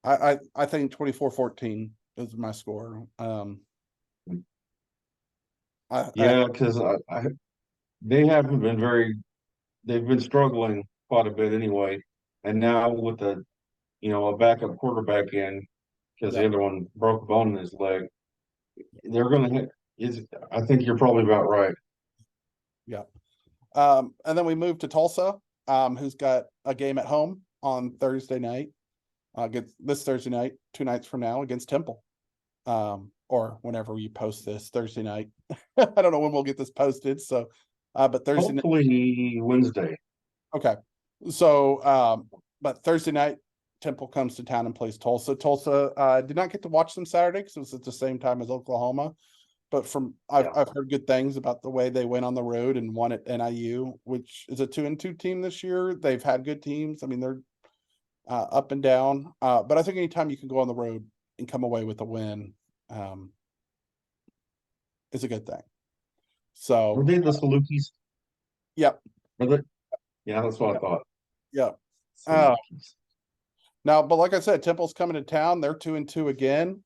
I think 24-14 is my score. Because they haven't been they've been struggling quite a bit anyway. And now with a backup quarterback in, because the other one broke a bone in his leg, they're going to hit. I think you're probably about right. Yeah. And then we moved to Tulsa, who's got a game at home on Thursday night. This Thursday night, 2 nights from now, against Temple. Or whenever you post this Thursday night. I don't know when we'll get this posted. So, but Thursday hopefully Wednesday. Okay. So, but Thursday night, Temple comes to town and plays Tulsa. Tulsa did not get to watch them Saturday because it was at the same time as Oklahoma. But I've heard good things about the way they went on the road and won at NIU, which is a 2-2 team this year. They've had good teams. I mean, they're up and down. But I think anytime you can go on the road and come away with a win, is a good thing. So were they the Salukis? Yep. Yeah, that's what I thought. Yep. Now, but like I said, Temple's coming to town. They're 2-2 again.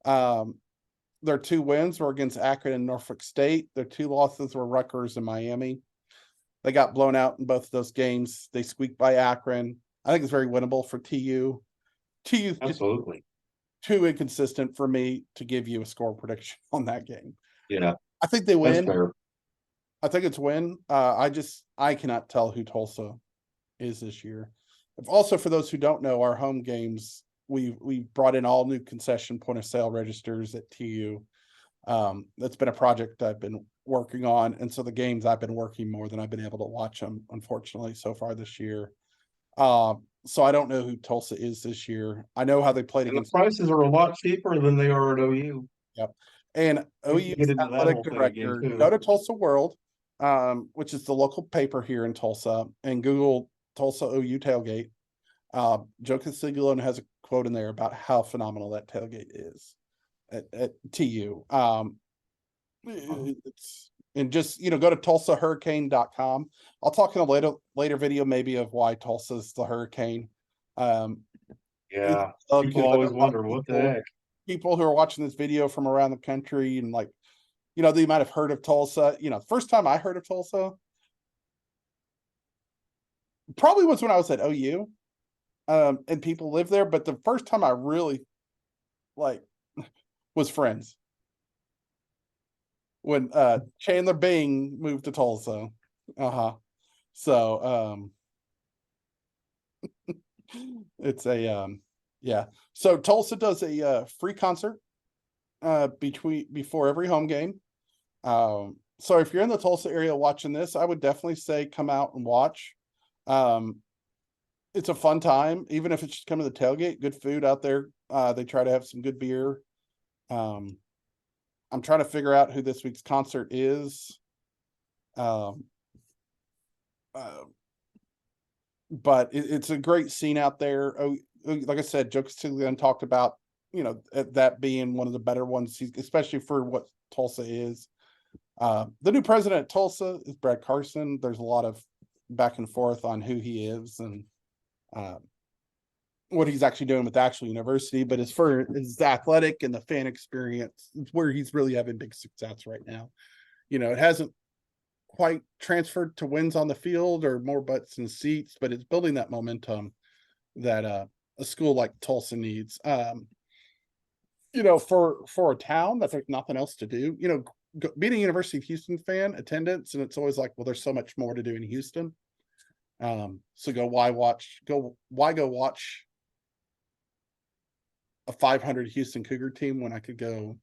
Their 2 wins were against Akron and Norfolk State. Their 2 losses were Rutgers and Miami. They got blown out in both of those games. They squeaked by Akron. I think it's very winnable for TU. TU's absolutely too inconsistent for me to give you a score prediction on that game. Yeah, I think they win. That's fair. I think it's win. I cannot tell who Tulsa is this year. Also, for those who don't know, our home games, we brought in all new concession point of sale registers at TU. That's been a project I've been working on, and so the games I've been working more than I've been able to watch them, unfortunately, so far this year. So I don't know who Tulsa is this year. I know how they played and against. The prices are a lot cheaper than they are at OU. Yep. And OU's athletic director, go to Tulsa World, which is the local paper here in Tulsa, and Google Tulsa OU tailgate. Joe Castiglione has a quote in there about how phenomenal that tailgate is at TU. And just go to TulsaHurricane.com. I'll talk in a later video maybe of why Tulsa's the hurricane. Yeah, people always wonder what the heck. People who are watching this video from around the country and they might have heard of Tulsa. First time I heard of Tulsa probably was when I was at OU, and people live there. But the first time I really was Friends. When Chandler Bing moved to Tulsa. So it's yeah. So Tulsa does a free concert before every home game. So if you're in the Tulsa area watching this, I would definitely say come out and watch. It's a fun time, even if it's just coming to the tailgate. Good food out there. They try to have some good beer. I'm trying to figure out who this week's concert is. But it's a great scene out there. Oh, like I said, Joe Castiglione talked about, that being one of the better ones, especially for what Tulsa is. The new president of Tulsa is Brad Carson. There's a lot of back and forth on who he is. And what he's actually doing with the actual university, but as for his athletic and the fan experience, it's where he's really having big success right now. It hasn't quite transferred to wins on the field or more butts and seats, but it's building that momentum that a school like Tulsa needs. For a town that's like nothing else to do, being a University of Houston fan, attendance, and it's always like, well, there's so much more to do in Houston. So why go watch a 500 Houston Cougar team when I could go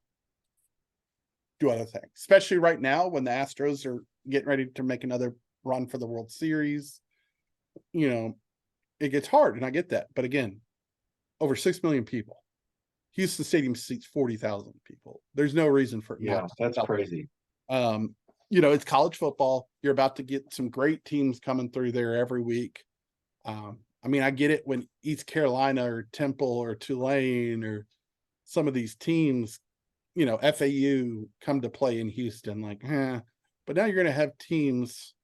do other things, especially right now when the Astros are getting ready to make another run for the World Series. It gets hard, and I get that. But again, over 6 million people. Houston Stadium seats 40,000 people. There's no reason for it. Yeah, that's crazy. It's college football. You're about to get some great teams coming through there every week. I get it when East Carolina or Temple or Tulane or some of these teams, FAU come to play in Houston, but now you're going to have teams,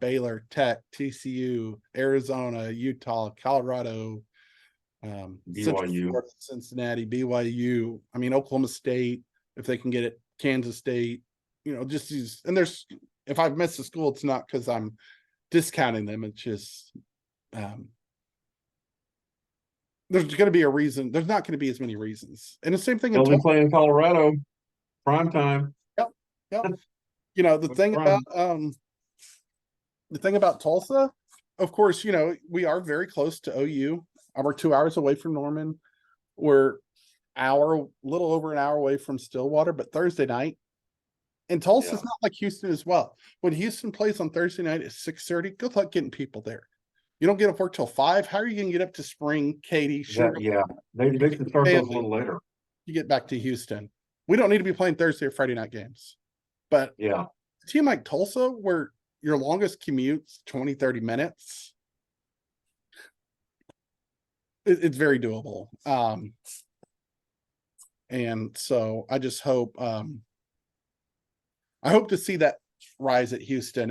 Baylor, Tech, TCU, Arizona, Utah, Colorado, BYU, Cincinnati, BYU. Oklahoma State, if they can get it, Kansas State, just these. And if I've missed a school, it's not because I'm discounting them. It's just, there's going to be a reason. There's not going to be as many reasons. And the same thing. They'll be playing Colorado, prime time. Yep. The thing about Tulsa, of course, we are very close to OU. We're 2 hours away from Norman. We're little over an hour away from Stillwater, but Thursday night. And Tulsa's not like Houston as well. When Houston plays on Thursday night at 6:30, good luck getting people there. You don't get up work till 5. How are you going to get up to Spring, Katy? They can start those a little later. You get back to Houston. We don't need to be playing Thursday or Friday night games. But a team like Tulsa, where your longest commute's 20, 30 minutes, it's very doable. And so I just hope I hope to see that rise at Houston.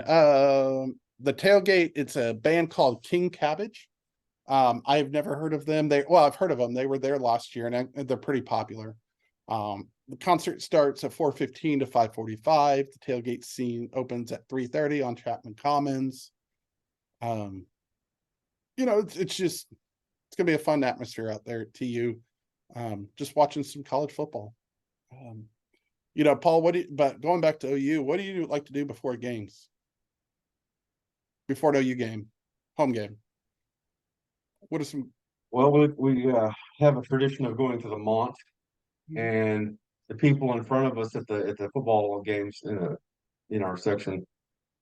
The tailgate, it's a band called King Cabbage. I've never heard of them. I've heard of them. They were there last year, and they're pretty popular. The concert starts at 4:15 to 5:45. The tailgate scene opens at 3:30 on Chapman Commons. It's gonna be a fun atmosphere out there at TU. Just watching some college football. Paul, but going back to OU, what do you like to do before games? Before an OU game, home game? What are some? Well, we have a tradition of going to the Mont, and the people in front of us at the football games in our section,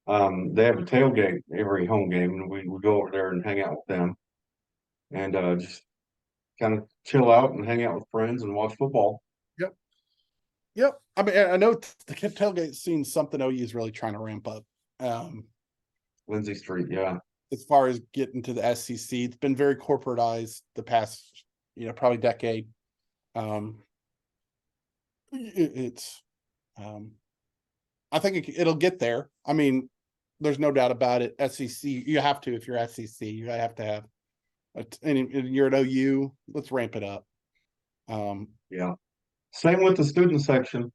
they have a tailgate every home game, and we go over there and hang out with them, and just kind of chill out and hang out with friends and watch football. Yep. I know the tailgate scene something OU is really trying to ramp up. Lindsay Street, as far as getting to the SEC, it's been very corporatized the past, probably decade. I think it'll get there. There's no doubt about it. SEC, you have to, if you're SEC, you have to have, and you're at OU, let's ramp it up. Same with the student section.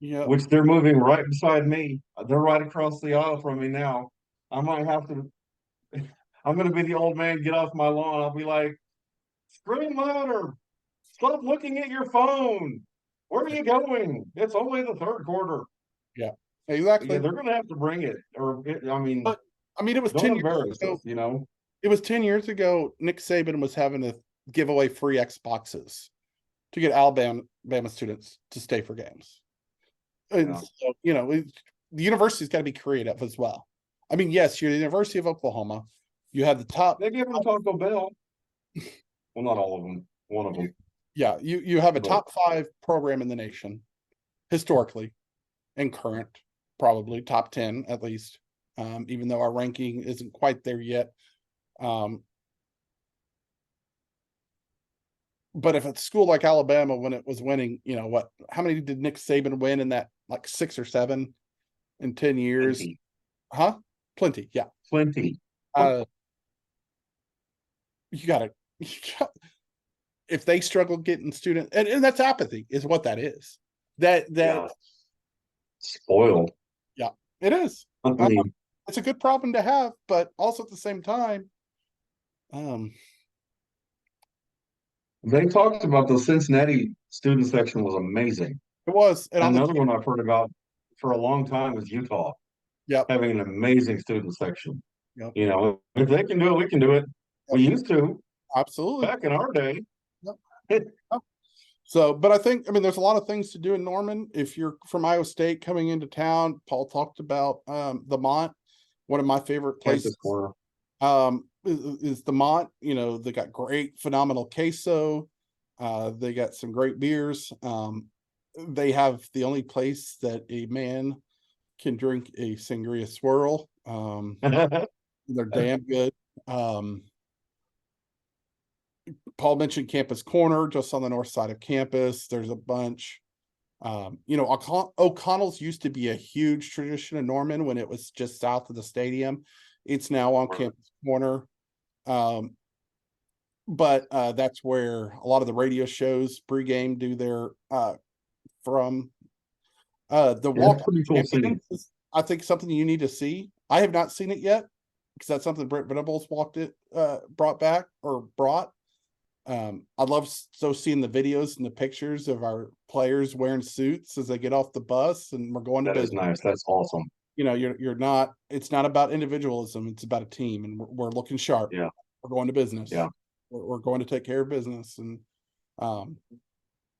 Which they're moving right beside me. They're right across the aisle from me now. I might have to, I'm going to be the old man, get off my lawn. I'll be like, scream louder. Stop looking at your phone. Where are you going? It's only the third quarter. Yeah, exactly. Yeah, they're going to have to bring it. It was 10 years ago. It was 10 years ago. Nick Saban was having to give away free Xboxes to get Alabama students to stay for games. And so, the university's got to be creative as well. Yes, you're the University of Oklahoma. You have the top. They give them Taco Bell. Well, not all of them. One of them. Yeah, you have a top 5 program in the nation, historically, and current, probably top 10 at least. Even though our ranking isn't quite there yet. But if a school like Alabama, when it was winning, how many did Nick Saban win in that, like 6 or 7 in 10 years? Plenty. Huh? Plenty, yeah. Plenty. You got to, if they struggle getting student, and that's apathy is what that is. That Yeah, spoiled. yeah, it is. I mean, It's a good problem to have, but also at the same time, um, they talked about the Cincinnati student section was amazing. it was, and on the Another one I've heard about for a long time is Utah yep, having an amazing student section. yep, You know, if they can do it, we can do it. yep, We used to absolutely. back in our day. Yep. Yep. So, but I think, I mean, there's a lot of things to do in Norman. If you're from Iowa State coming into town, Paul talked about the Mont, one of my favorite Campus places. corner. Is the Mont. You know, they got great, phenomenal queso. They got some great beers. They have the only place that a man can drink a sangria swirl. They're damn good. Paul mentioned Campus Corner, just on the north side of campus. There's a bunch. You know, O'Connell's used to be a huge tradition in Norman when it was just south of the stadium. It's now on Campus Corner. But that's where a lot of the radio shows pregame do their from. The walk That's pretty cool city. is, I think, something you need to see. I have not seen it yet because that's something Brent Venables brought back or brought. I love seeing the videos and the pictures of our players wearing suits as they get off the bus and we're going to That is business. nice. That's awesome. You know, you're not. It's not about individualism. It's about a team, and we're looking sharp. Yeah, We're going to business. yeah. We're going to take care of business, and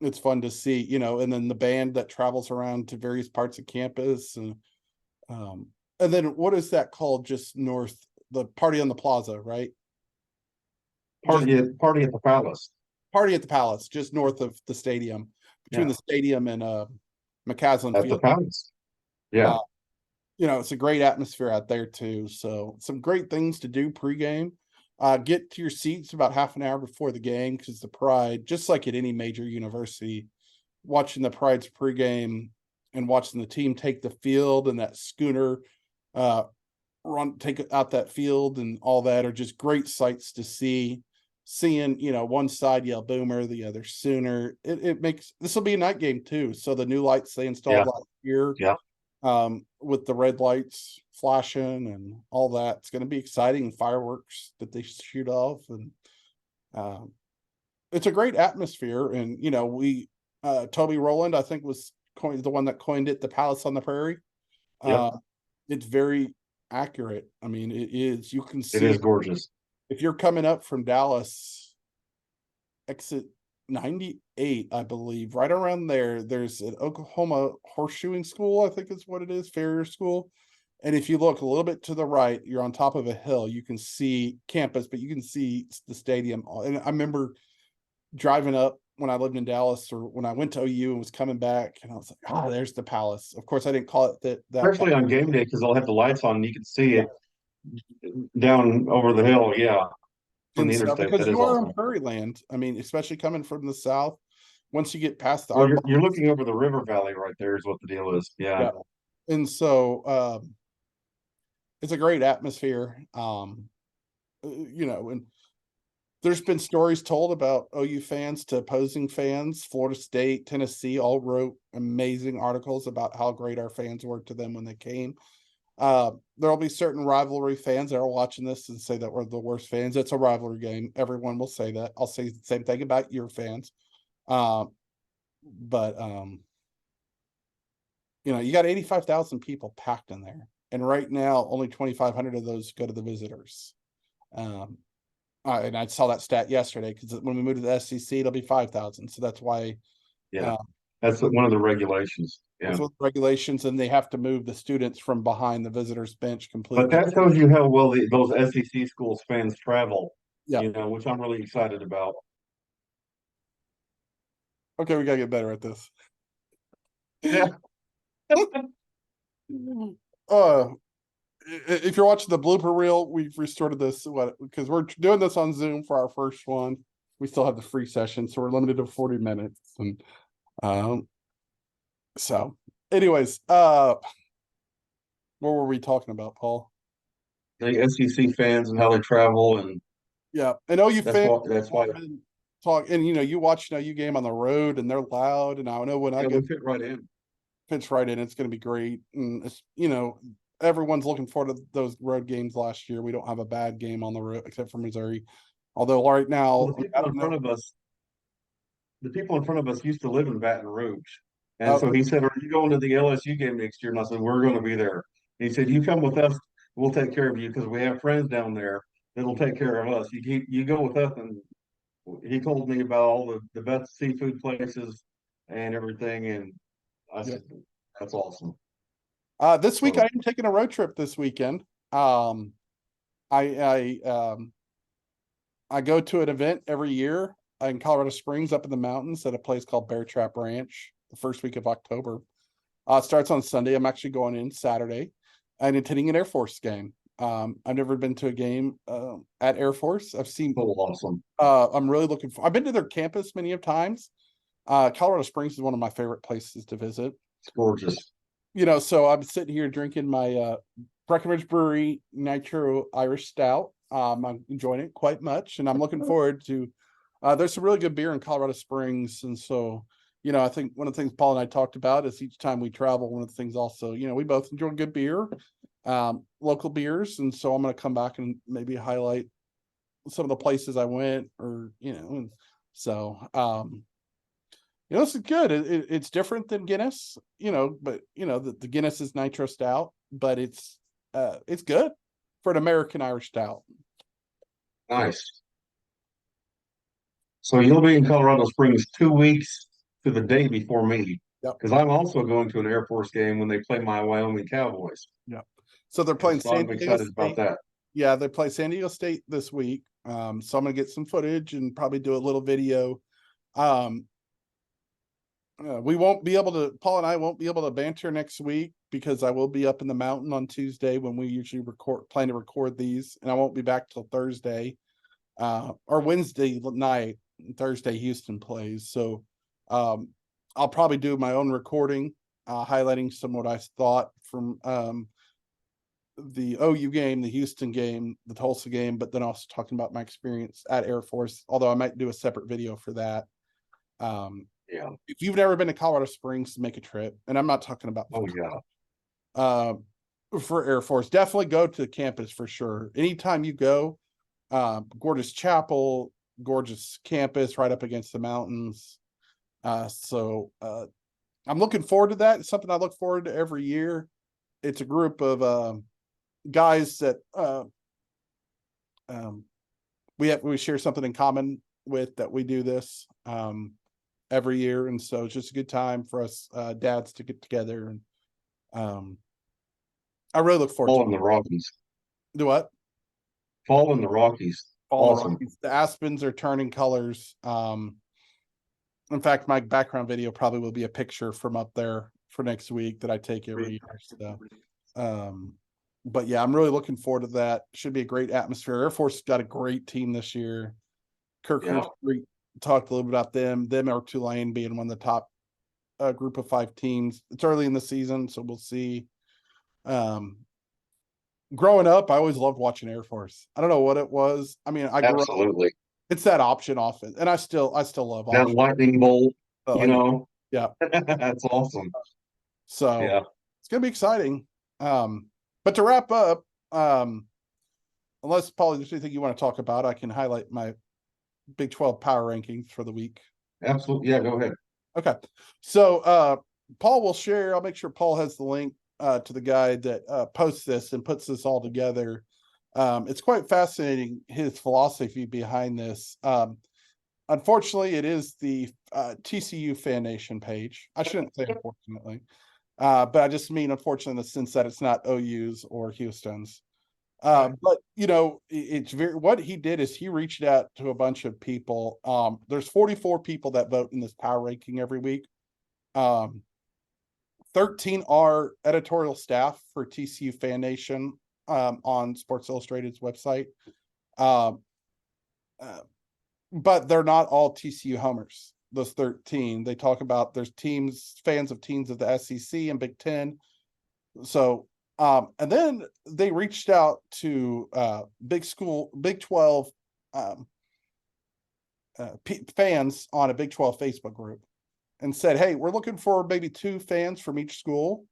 it's fun to see. You know, and then the band that travels around to various parts of campus, and then what is that called? Just north, the party on the plaza, right? Party at the Palace. Party at the Palace, just north of the stadium, between Yeah. the stadium and McCaslin At the Field. Palace. Yeah. You know, it's a great atmosphere out there too. So some great things to do pregame. Get to your seats about half an hour before the game because the Pride, just like at any major university, watching the Pride's pregame and watching the team take the field and that schooner take out that field and all that are just great sights to see. Seeing, you know, one side yell Boomer, the other Sooner. It makes this will be a night game too. So the new lights they installed last year, with the red lights flashing and all that, it's going to be exciting. Fireworks that they shoot off, and it's a great atmosphere. And you know, Toby Rowland, I think, was the one that coined it, the Palace on the Prairie. It's very accurate. I mean, it is. You can see it is gorgeous. If you're coming up from Dallas, exit 98, I believe, right around there, there's an Oklahoma horseshoeing school, I think is what it is, Farrier School. And if you look a little bit to the right, you're on top of a hill, you can see campus, but you can see the stadium. And I remember driving up when I lived in Dallas or when I went to OU and was coming back, and I was like, there's the Palace. Of course, I didn't call it that. Especially on game day because they'll have the lights on and you can see it down over the hill. Yeah. From the interstate. Because that is you are awesome. in Prairie Land. I mean, especially coming from the south, once you get past the you're looking over the river valley right there is what the deal is. Yeah. And so it's a great atmosphere. You know, and there's been stories told about OU fans to opposing fans. Florida State, Tennessee all wrote amazing articles about how great our fans were to them when they came. There'll be certain rivalry fans that are watching this and say that we're the worst fans. It's a rivalry game. Everyone will say that. I'll say the same thing about your fans. But you know, you got 85,000 people packed in there. And right now, only 2,500 of those go to the visitors. And I saw that stat yesterday because when we move to the SEC, it'll be 5,000. So that's why. That's one of the regulations. Yeah. Regulations, and they have to move the students from behind the visitors bench completely. But that shows you how well those SEC schools fans travel. Yeah. You know, which I'm really excited about. Okay, we gotta get better at this. Yeah. If you're watching the blooper reel, we've restored this because we're doing this on Zoom for our first one. We still have the free session, so we're limited to 40 minutes. And so anyways, what were we talking about, Paul? The SEC fans and how they travel and Yeah, and OU That's fans why, that's why, talk, and you watch an OU game on the road, and they're loud. And I know when I yeah, go we fit right in. pitch right in, it's going to be great. And it's everyone's looking forward to those road games. Last year, we don't have a bad game on the road except for Missouri. Although right Well, now, the I people don't in front know. of us, the people in front of us used to live in Baton Rouge. And Uh, so he said, "Are you going to the LSU game next year?" And I said, "We're going to be there." And he said, "You come with us, we'll take care of you because we have friends down there that'll take care of us. You go with us." And he told me about all the best seafood places and everything. And I yeah. said, "That's awesome." This week I So am taking a road trip this weekend. I I go to an event every year in Colorado Springs up in the mountains at a place called Bear Trap Ranch the first week of October. It starts on Sunday. I'm actually going in Saturday and attending an Air Force game. I've never been to a game at Air Force. so awesome. I'm really looking for, I've been to their campus many of times. Colorado Springs is one of my favorite places to visit. It's gorgeous. So I'm sitting here drinking my Breckenridge Brewery Nitro Irish Stout. I'm enjoying it quite much, and I'm looking forward to. There's some really good beer in Colorado Springs, and so I think one of the things Paul and I talked about is each time we travel, one of the things also, we both enjoy good beer, local beers, and so I'm going to come back and maybe highlight some of the places I went, or and so this is good. It's different than Guinness, but the Guinness is nitro stout, but it's good for an American Irish stout. Nice. So you'll be in Colorado Springs 2 weeks to the day before me, Yep. because I'm also going to an Air Force game when they play my Wyoming Cowboys. Yep. So they're And playing so San I'm Diego excited about State. that. Yeah, they play San Diego State this week. So I'm gonna get some footage and probably do a little video. Um, we won't be able to, Paul and I won't be able to banter next week because I will be up in the mountain on Tuesday when we usually plan to record these, and I won't be back till Thursday, or Wednesday night. Thursday Houston plays. So I'll probably do my own recording, highlighting some what I thought from the OU game, the Houston game, the Tulsa game, but then also talking about my experience at Air Force, although I might do a separate video for that. Yeah. If you've never been to Colorado Springs, make a trip. And I'm not talking about Oh, yeah. for Air Force, definitely go to the campus for sure. Anytime you go, gorgeous chapel, gorgeous campus right up against the mountains. So I'm looking forward to that. It's something I look forward to every year. It's a group of guys that we share something in common with, that we do this every year, and so it's just a good time for us dads to get together, and I really look forward Fall to in the Rockies. do what Fall in the Rockies. all the Awesome. Rockies. The aspens are turning colors. In fact, my background video probably will be a picture from up there for next week that I take every year. So but yeah, I'm really looking forward to that. Should be a great atmosphere. Air Force got a great team this year. Kirk Yeah. talked a little bit about them or Tulane being one of the top group of 5 teams. It's early in the season, so we'll see. Growing up, I always loved watching Air Force. I don't know what it was. I mean, I grew up, Absolutely. it's that option offense, and I still love That option. lightning bolt, Oh you yeah, know, yeah. that's awesome. So Yeah. it's gonna be exciting. But to wrap up, unless Paul, there's anything you want to talk about, I can highlight my Big 12 power rankings for the week. Absolutely. Yeah, go ahead. Okay. So Paul will share, I'll make sure Paul has the link to the guy that posts this and puts this all together. It's quite fascinating, his philosophy behind this. Unfortunately, it is the TCU Fan Nation page. I shouldn't say unfortunately, but I just mean unfortunately in the sense that it's not OU's or Houston's. But it's very, what he did is he reached out to a bunch of people. There's 44 people that vote in this power ranking every week. 13 are editorial staff for TCU Fan Nation on Sports Illustrated's website. But they're not all TCU homers. Those 13, they talk about there's fans of teams of the SEC and Big Ten. So and then they reached out to Big 12 fans on a Big 12 Facebook group and said, hey, we're looking for maybe 2 fans from each school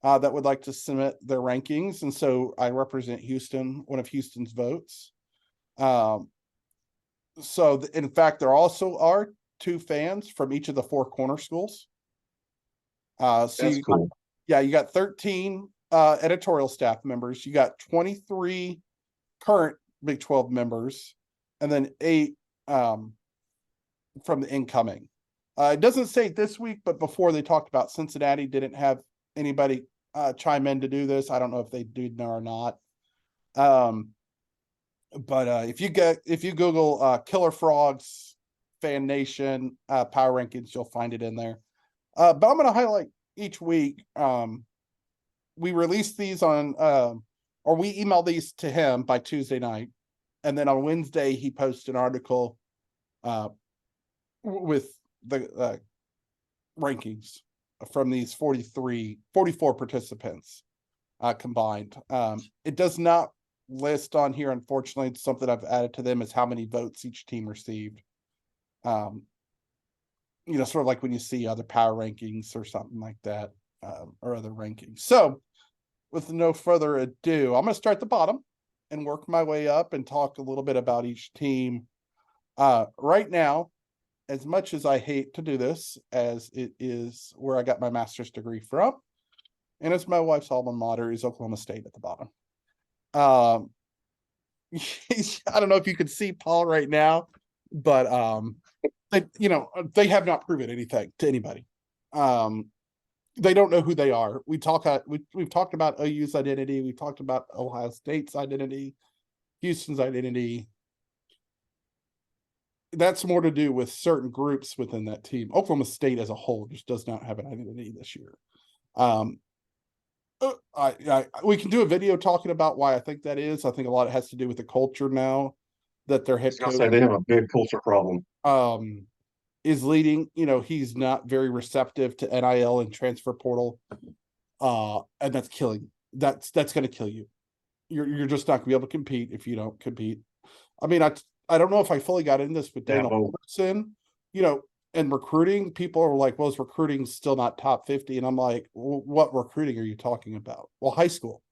that would like to submit their rankings. And so I represent Houston, one of Houston's votes. So in fact, there also are 2 fans from each of the 4 corner schools. So That's cool. you got 13 editorial staff members. You got 23 current Big 12 members, and then 8 from the incoming. It doesn't say this week, but before they talked about Cincinnati didn't have anybody chime in to do this. I don't know if they do know or not. But if you Google Killer Frogs Fan Nation power rankings, you'll find it in there. But I'm going to highlight each week. We release these on, or we email these to him by Tuesday night, and then on Wednesday he posts an article with the rankings from these 44 participants combined. It does not list on here, unfortunately. It's something I've added to them, is how many votes each team received. Sort of like when you see other power rankings or something like that, or other rankings. So with no further ado, I'm going to start at the bottom and work my way up and talk a little bit about each team. Right now, as much as I hate to do this, as it is where I got my master's degree from, and as my wife's alma mater, is Oklahoma State at the bottom. I don't know if you can see Paul right now, but they have not proven anything to anybody. They don't know who they are. We've talked about OU's identity. We've talked about Ohio State's identity, Houston's identity. That's more to do with certain groups within that team. Oklahoma State as a whole just does not have an identity this year. We can do a video talking about why I think that is. I think a lot has to do with the culture now that their head coach, They have a big culture problem. Is leading. He's not very receptive to NIL and transfer portal, and that's killing. That's going to kill you. You're just not going to be able to compete if you don't compete. I mean, I don't know if I fully got in this, but Daniel Holgorsen, and recruiting, people are like, well, is recruiting still not top 50? And I'm like, well, what recruiting are you talking about? Well, high school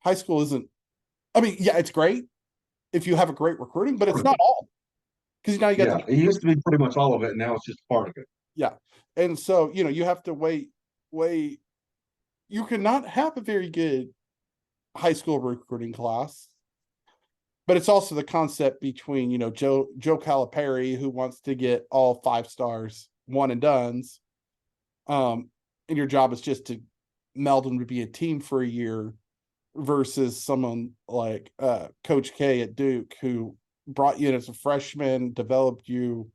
isn't, yeah, it's great if you have a great recruiting, but it's not all. Because now you got it used to be pretty much all of it, and now it's just part of it. Yeah. And so, you have to wait. You cannot have a very good high school recruiting class. But it's also the concept between, Joe Calipari, who wants to get all 5 stars, one and dones. And your job is just to meld them to be a team for a year, versus someone like Coach K at Duke, who brought you in as a freshman, developed you,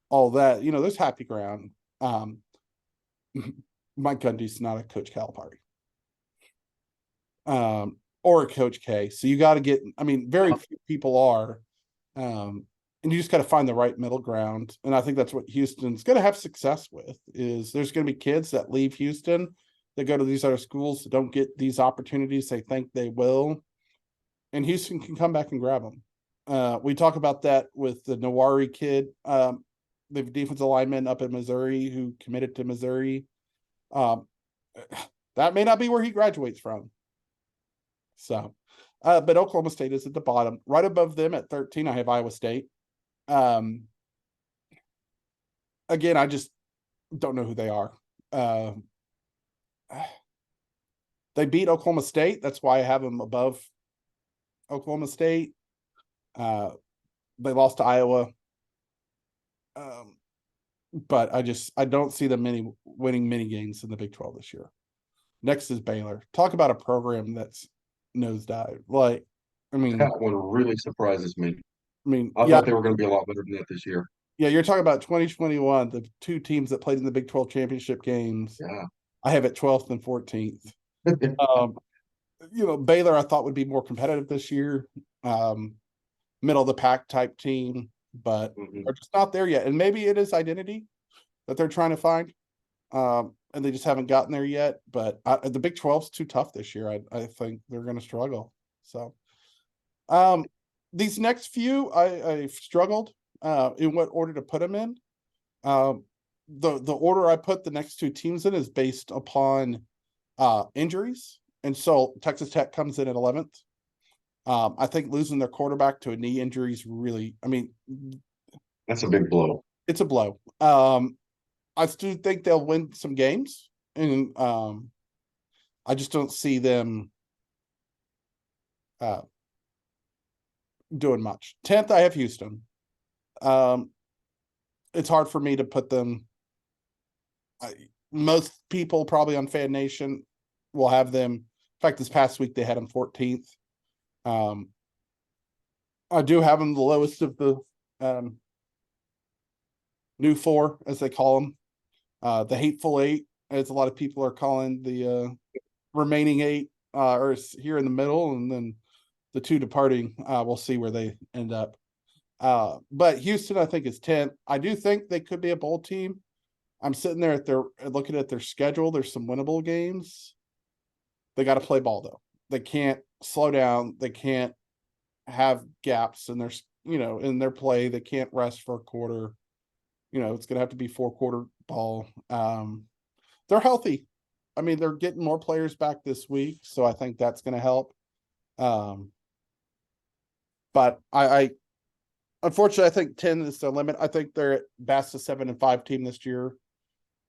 all that. There's happy ground. Mike Gundy's not a Coach Calipari. Or a Coach K. So you got to get, very few people are. And you just got to find the right middle ground. And I think that's what Houston's going to have success with, is there's going to be kids that leave Houston that go to these other schools that don't get these opportunities they think they will. And Houston can come back and grab them. We talk about that with the Nawari kid, the defensive lineman up in Missouri who committed to Missouri. That may not be where he graduates from. So, but Oklahoma State is at the bottom. Right above them at 13, I have Iowa State. Again, I just don't know who they are. They beat Oklahoma State. That's why I have them above Oklahoma State. They lost to Iowa. But I don't see them winning many games in the Big 12 this year. Next is Baylor. Talk about a program that's nosedive. That one really surprises me. I yeah, thought they were going to be a lot better than that this year. Yeah, you're talking about 2021, the 2 teams that played in the Big 12 championship games. Yeah. I have it 12th and 14th. Baylor I thought would be more competitive this year. Middle of the pack type team, but they're just not there yet. And maybe it is identity that they're trying to find. And they just haven't gotten there yet. But the Big 12 is too tough this year. I think they're going to struggle. So, these next few, I've struggled in what order to put them in. The order I put the next two teams in is based upon injuries, and so Texas Tech comes in at 11th. I think losing their quarterback to a knee injury is really, I mean, That's a big blow. it's a blow. I still think they'll win some games, and I just don't see them doing much. 10th, I have Houston. It's hard for me to put them. Most people probably on Fan Nation will have them. In fact, this past week they had them 14th. I do have them the lowest of the new four, as they call them. The hateful eight, as a lot of people are calling the remaining eight, or here in the middle, and then the two departing. We'll see where they end up. But Houston, I think, is 10th. I do think they could be a bowl team. I'm sitting there looking at their schedule. There's some winnable games. They got to play ball though. They can't slow down. They can't have gaps in their, in their play. They can't rest for a quarter. It's going to have to be 4-quarter ball. They're healthy. I mean, they're getting more players back this week, so I think that's going to help. But I unfortunately, I think 10 is the limit. I think they're at best a 7-5 team this year.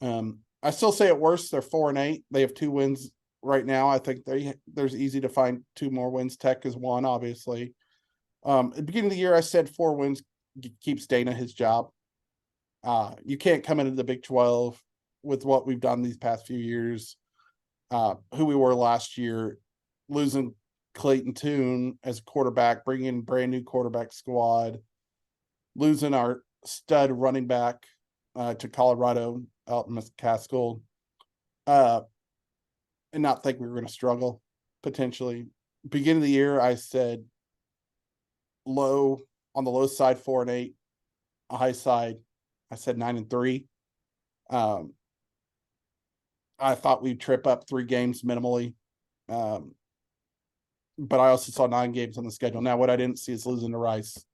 I still say at worst, they're 4-8. They have 2 wins right now. I think there's easy to find 2 more wins. Tech is 1, obviously. At the beginning of the year, I said 4 wins keeps Dana his job. You can't come into the Big 12 with what we've done these past few years, who we were last year, losing Clayton Tune as a quarterback, bringing in brand new quarterback squad, losing our stud running back to Colorado, Elton McCaskill, and not think we were going to struggle potentially. Beginning of the year, I said on the low side 4-8, a high side, I said 9-3. I thought we'd trip up 3 games minimally. But I also saw 9 games on the schedule. Now, what I didn't see is losing to Rice.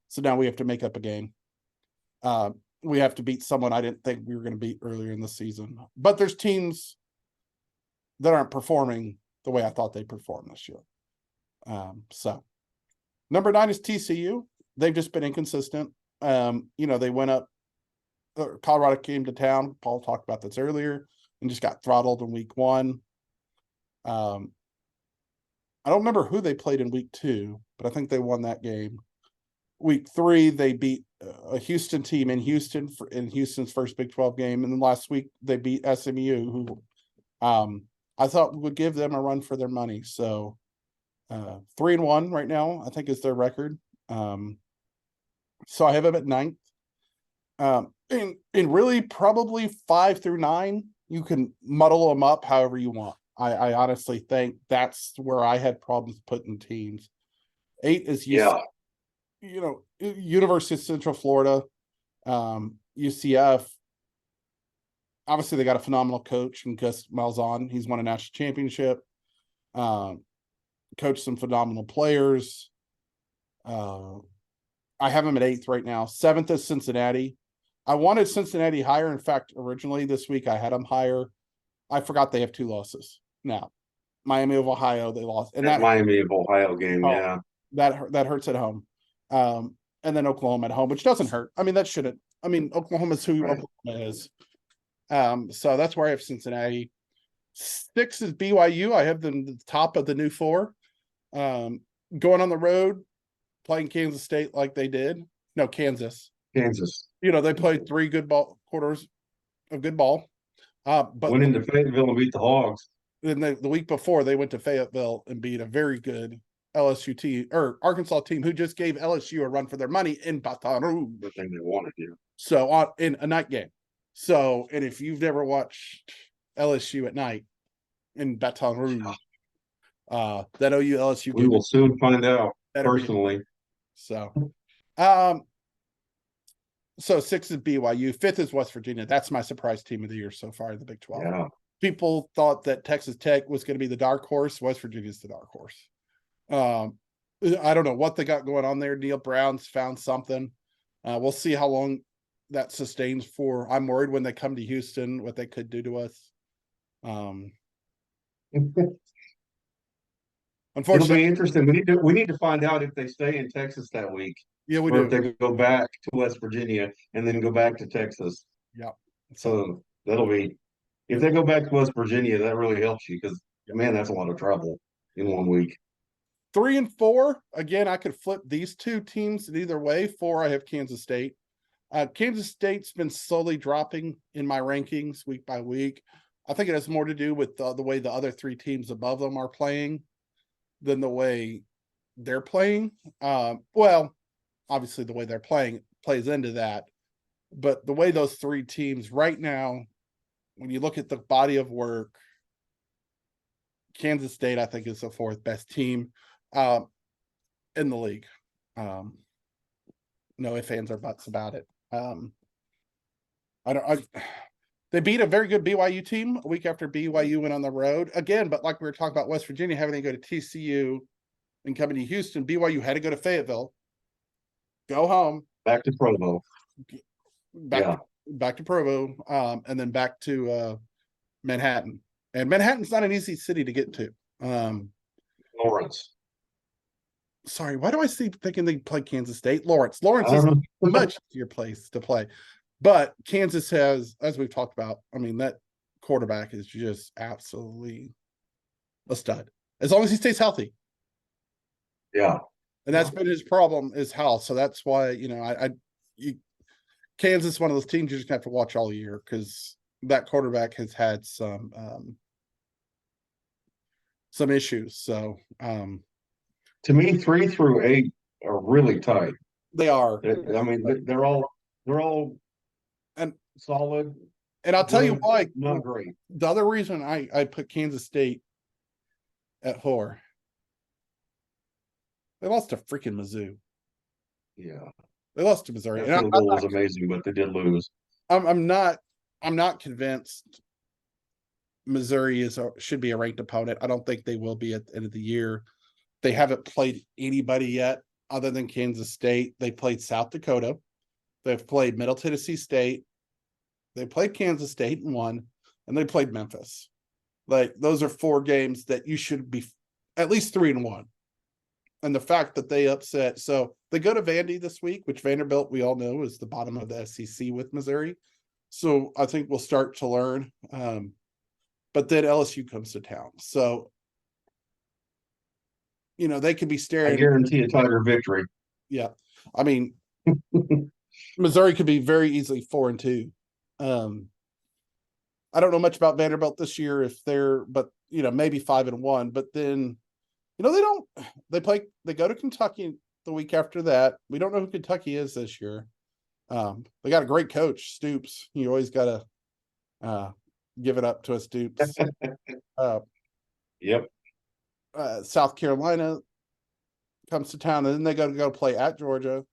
So now we have to make up a game. We have to beat someone I didn't think we were going to beat earlier in the season. But there's teams that aren't performing the way I thought they performed this year. So number 9 is TCU. They've just been inconsistent. They went up. Colorado came to town. Paul talked about this earlier, and just got throttled in week 1. I don't remember who they played in week 2, but I think they won that game. Week 3, they beat a Houston team in Houston in Houston's first Big 12 game. And then last week they beat SMU, who I thought would give them a run for their money. So 3-1 right now, I think, is their record. So I have them at 9th. And really probably 5 through 9, you can muddle them up however you want. I honestly think that's where I had problems putting teams. 8 is University of Central Florida, UCF. Obviously, they got a phenomenal coach in Gus Malzahn. He's won a national championship. Coached some phenomenal players. I have him at 8th right now. 7th is Cincinnati. I wanted Cincinnati higher. In fact, originally this week I had them higher. I forgot they have 2 losses. Now, Miami of Ohio, they lost. And that Miami of Ohio game, yeah. That hurts at home. And then Oklahoma at home, which doesn't hurt. I mean, that shouldn't. I mean, Oklahoma's who Oklahoma is. So that's where I have Cincinnati. 6 is BYU. I have them the top of the new 4. Going on the road, playing Kansas State like they did. No, Kansas. They played 3 good quarters of good ball. But went into Fayetteville and beat the Hogs. Then the week before, they went to Fayetteville and beat a very good LSU team, or Arkansas team, who just gave LSU a run for their money in Baton Rouge. The thing they wanted to. So in a night game. So, and if you've never watched LSU at night in Baton Rouge, that OU LSU game, we will soon find out personally. So 6 is BYU, 5th is West Virginia. That's my surprise team of the year so far in the Big 12. Yeah. People thought that Texas Tech was going to be the dark horse. West Virginia's the dark horse. I don't know what they got going on there. Neil Brown's found something. We'll see how long that sustains for. I'm worried when they come to Houston, what they could do to us. It'll Unfortunately, be interesting. We need to find out if they stay in Texas that week, yeah, we or if do. they go back to West Virginia and then go back to Texas. Yeah. So, So that'll be, if they go back to West Virginia, that really helps you because man, that's a lot of travel in one week. 3 and 4. Again, I could flip these two teams either way. 4, I have Kansas State. Kansas State's been slowly dropping in my rankings week by week. I think it has more to do with the way the other 3 teams above them are playing than the way they're playing. Well, obviously the way they're playing plays into that, but the way those 3 teams right now, when you look at the body of work, Kansas State, I think, is the 4th best team in the league. No ifs, ands, or buts about it. They beat a very good BYU team a week after BYU went on the road again, but like we were talking about West Virginia having to go to TCU and coming to Houston, BYU had to go to Fayetteville, go home, Back to Provo. back to Provo, and then back to Manhattan. And Manhattan's not an easy city to get to. Lawrence. Sorry, why do I see thinking they play Kansas State? Lawrence I is don't a know. much easier place to play. But Kansas has, as we've talked about, I mean, that quarterback is just absolutely a stud. As long as he stays healthy. Yeah. And that's been his problem is health. So that's why, Kansas, one of those teams you just have to watch all year because that quarterback has had some issues. So To me, 3 through 8 are really tight. they are. I mean, they're all And solid. And I'll tell you Good, why. not great. The other reason I put Kansas State at 4, they lost to freaking Mizzou. Yeah. They lost to Missouri. That And field goal was amazing, but they did lose. I'm not convinced Missouri should be a ranked opponent. I don't think they will be at the end of the year. They haven't played anybody yet other than Kansas State. They played South Dakota. They've played Middle Tennessee State. They played Kansas State and won, and they played Memphis. Like those are 4 games that you should be at least 3-1. And the fact that they upset, so they go to Vandy this week, which Vanderbilt we all know is the bottom of the SEC with Missouri. So I think we'll start to learn. But then LSU comes to town, so they could be I staring. guarantee a Tiger victory. Yeah, I mean, Missouri could be very easily 4-2. I don't know much about Vanderbilt this year if they're, but maybe 5-1. But then, they go to Kentucky the week after that. We don't know who Kentucky is this year. They got a great coach, Stoops. You always got to give it up to a Stoops. Yep. South Carolina comes to town, and then they go play at Georgia,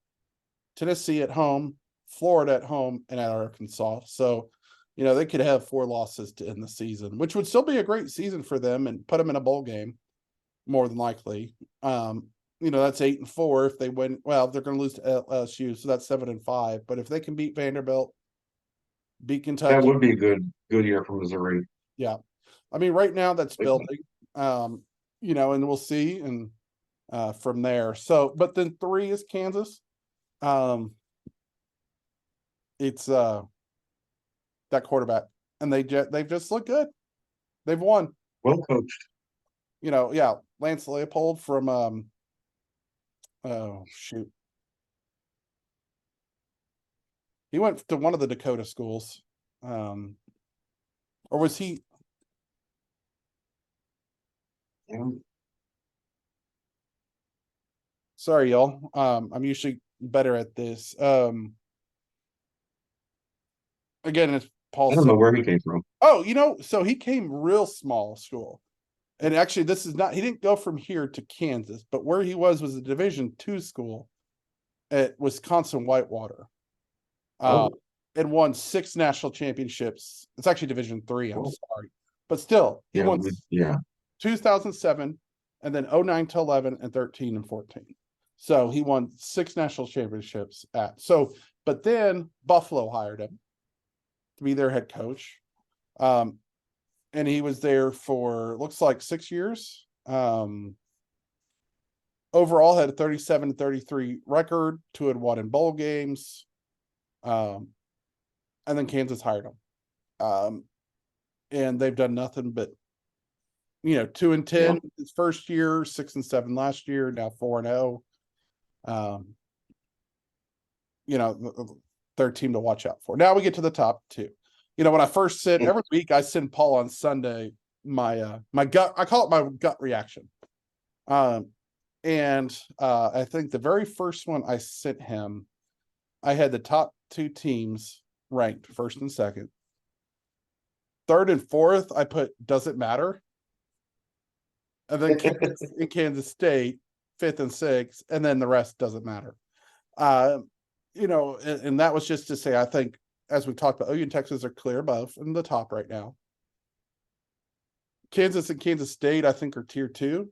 Tennessee at home, Florida at home, and at Arkansas. So, they could have 4 losses to end the season, which would still be a great season for them and put them in a bowl game, more than likely. That's 8-4 if they win. Well, they're going to lose to LSU, so that's 7-5. But if they can beat Vanderbilt, beat Kentucky, that would be a good year for Missouri. Yeah, I mean, right now that's building. And we'll see, and from there. So, but then 3 is Kansas. It's that quarterback, and they've just looked good. They've won. Well coached. Lance Leopold from oh shoot, he went to one of the Dakota schools, or was he? Yeah. Sorry, y'all. I'm usually better at this. Again, it's Paul. I don't know where he came from. Oh, so he came real small school. And actually, this is not, he didn't go from here to Kansas, but where he was a Division II school at Wisconsin Whitewater. And won 6 national championships. It's actually Division III, I'm sorry. But still, he won 2007, and then 09 to 11 and 13 and 14. So he won 6 national championships but then Buffalo hired him to be their head coach. And he was there for looks like 6 years. Overall had a 37-33 record, 2-1 in bowl games. And then Kansas hired him. And they've done nothing but 2-10 his first year, 6-7 last year, now 4-0. Their team to watch out for. Now we get to the top 2. When I first send every week, I send Paul on Sunday my gut. I call it my gut reaction. And I think the very first one I sent him, I had the top 2 teams ranked first and second. Third and fourth, I put doesn't matter. And then Kansas State, 5th and 6th, and then the rest doesn't matter. And that was just to say, I think, as we talked about, OU and Texas are clear above in the top right now. Kansas and Kansas State, I think, are tier 2,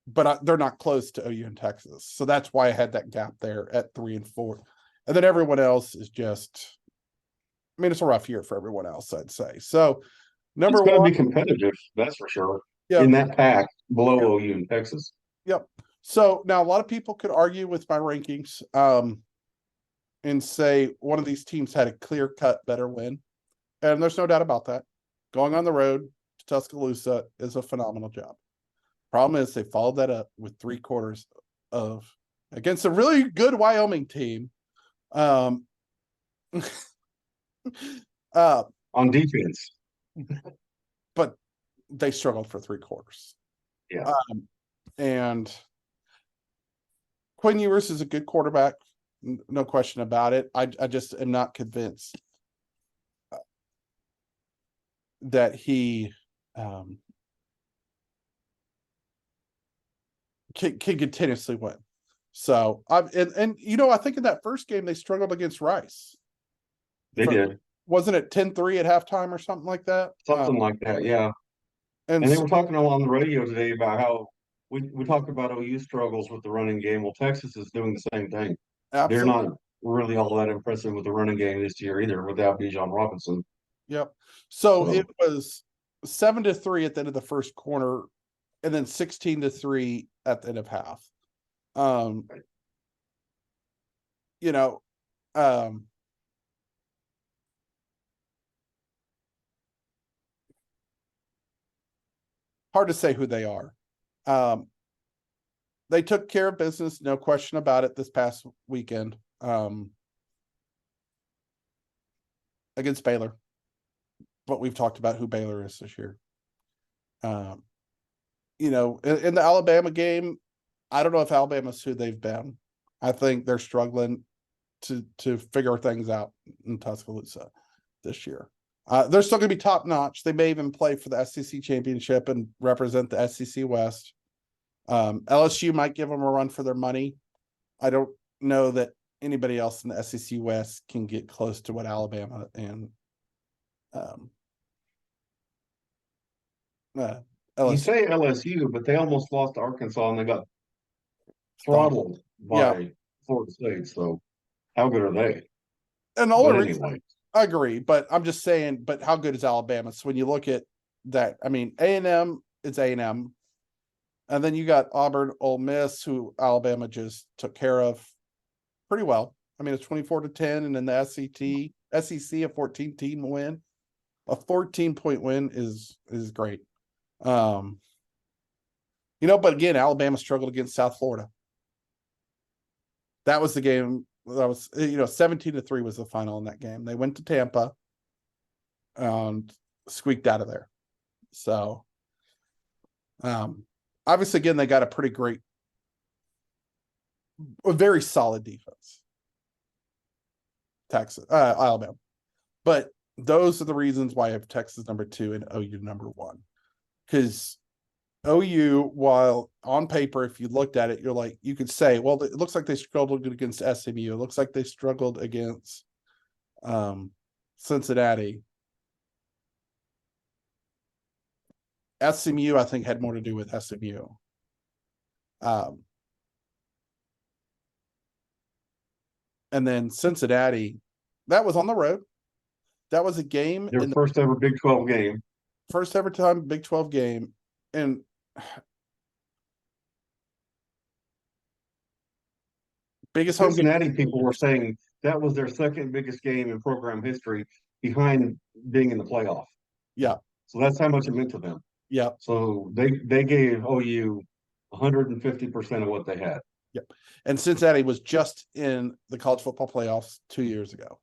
but they're not close to OU and Texas. So that's why I had that gap there at 3 and 4. And then everyone else is just, it's a rough year for everyone else, I'd say. So number it's going one, to be competitive, that's for sure. Yep. In that pack below OU and Texas. Yep. So now a lot of people could argue with my rankings and say one of these teams had a clear-cut better win. And there's no doubt about that. Going on the road to Tuscaloosa is a phenomenal job. Problem is they followed that up with 3 quarters of against a really good Wyoming team. On defense. But they struggled for 3 quarters. Yeah. And Quinn Ewers is a good quarterback, no question about it. I just am not convinced that he can continuously win. So I think in that first game they struggled against Rice. They did. Wasn't it 10-3 at halftime or something like that? Something like that, yeah. And they were talking on the radio today about how we talked about OU struggles with the running game. Well, Texas is doing the same thing. Absolutely. They're not really all that impressive with the running game this year either without Bijan Robinson. Yep. So it was 7-3 at the end of the first quarter and then 16-3 at the end of half. Hard to say who they are. They took care of business, no question about it, this past weekend against Baylor. But we've talked about who Baylor is this year. In the Alabama game, I don't know if Alabama's who they've been. I think they're struggling to figure things out in Tuscaloosa this year. They're still going to be top notch. They may even play for the SEC championship and represent the SEC West. LSU might give them a run for their money. I don't know that anybody else in the SEC West can get close to what Alabama and LSU. You say LSU, but they almost lost to Arkansas and they got throttled by Florida State. So how good are they? And the only reason I agree, but I'm just saying, but how good is Alabama? So when you look at that, A&M is A&M. And then you got Auburn, Ole Miss, who Alabama just took care of pretty well. It's 24-10, and in the SEC, a 14-team win. A 14-point win is great. But again, Alabama struggled against South Florida. That was the game. That was 17-3 was the final in that game. They went to Tampa and squeaked out of there. So, obviously, again, they got a very solid defense. Alabama. But those are the reasons why I have Texas number 2 and OU number 1. Because OU, while on paper, if you looked at it, you could say, well, it looks like they struggled against SMU. It looks like they struggled against Cincinnati. SMU, I think, had more to do with SMU. And then Cincinnati, that was on the road. That was a game Their in the first ever Big 12 game. first ever time Big 12 game. And biggest home game. Cincinnati people were saying that was their second biggest game in program history behind being in the playoff. Yeah. So that's how much it meant to them. Yeah. So they gave OU 150% of what they had. Yep. And Cincinnati was just in the college football playoffs 2 years ago.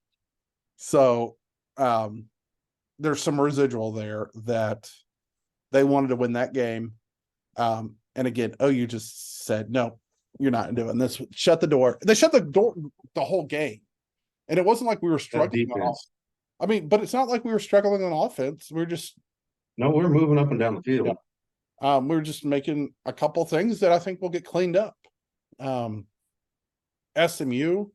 So there's some residual there that they wanted to win that game. And again, OU just said, no, you're not doing this. Shut the door. They shut the door the whole game. And it wasn't like we were struggling on offense. I mean, but it's not like we were struggling on offense. We were just we're moving up and down the field. Yeah. We were just making a couple things that I think will get cleaned up. SMU,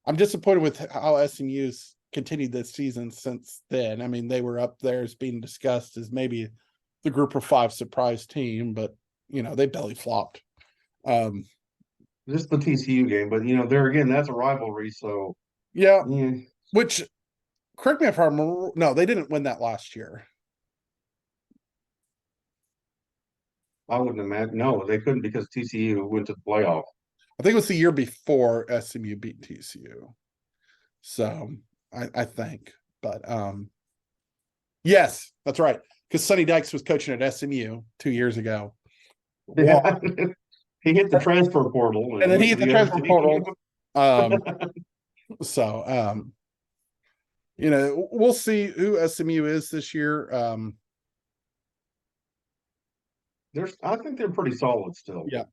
I'm disappointed with how SMU's continued this season since then. I mean, they were up there as being discussed as maybe the group of 5 surprise team, but they belly flopped. Just the TCU game, but there again, that's a rivalry. So yeah. Which, correct me if I'm wrong, no, they didn't win that last year. I wouldn't imagine. No, they couldn't because TCU went to the playoff. I think it was the year before SMU beat TCU. So I think, but yes, that's right. Because Sonny Dykes was coaching at SMU 2 years ago. Yeah. He hit the transfer portal. And then he hit the transfer portal. So we'll see who SMU is this year. I think they're pretty solid still. Yeah.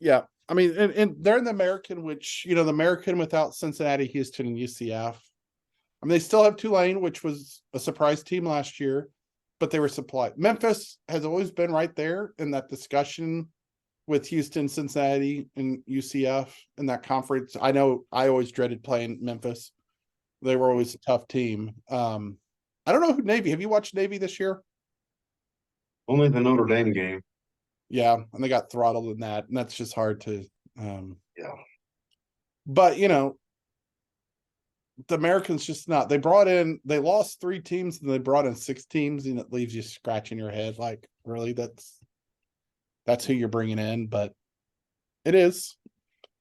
Yeah. I mean, and they're in the American, which, the American without Cincinnati, Houston, and UCF. I mean, they still have Tulane, which was a surprise team last year, but they were supplied. Memphis has always been right there in that discussion with Houston, Cincinnati, and UCF in that conference. I know I always dreaded playing Memphis. They were always a tough team. I don't know who Navy. Have you watched Navy this year? Only the Notre Dame game. Yeah, and they got throttled in that, and that's just hard to. Yeah. But the Americans just not. They lost 3 teams, and they brought in 6 teams, and it leaves you scratching your head. Like, really, that's who you're bringing in, but it is.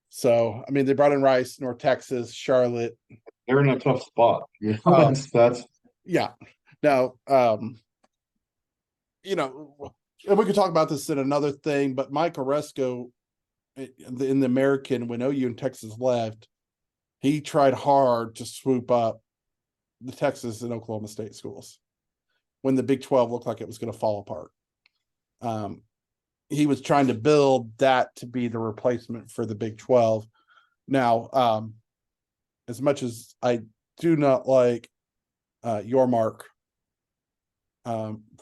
So, I mean, they brought in Rice, North Texas, Charlotte. They're in a tough spot. That's yeah. Now, and we could talk about this in another thing, but Mike Oresco in the American, when OU and Texas left, he tried hard to swoop up the Texas and Oklahoma State schools when the Big 12 looked like it was going to fall apart. He was trying to build that to be the replacement for the Big 12. Now, as much as I do not like Yormark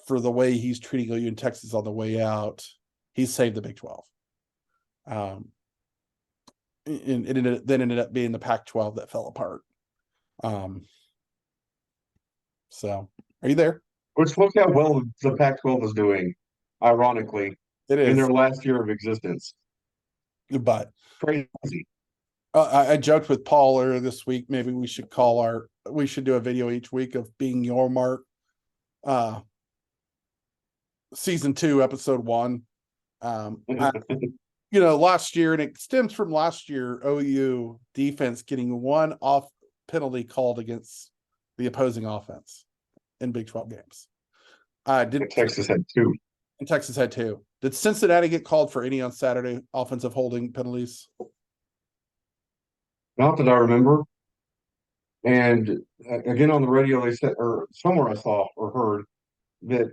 for the way he's treating OU and Texas on the way out, he's saved the Big 12. And it then ended up being the Pac-12 that fell apart. So, are you there? Which, look how well the Pac-12 is doing, ironically, It is in their last year of existence. But crazy. I joked with Paul earlier this week. Maybe we should do a video each week of being Yormark. Season 2, episode 1. Last year, and it stems from last year, OU defense getting 1 off penalty called against the opposing offense in Big 12 games. Texas had 2. And Texas had 2. Did Cincinnati get called for any on Saturday offensive holding penalties? Not that I remember. And again, on the radio, they said, or somewhere I saw or heard, that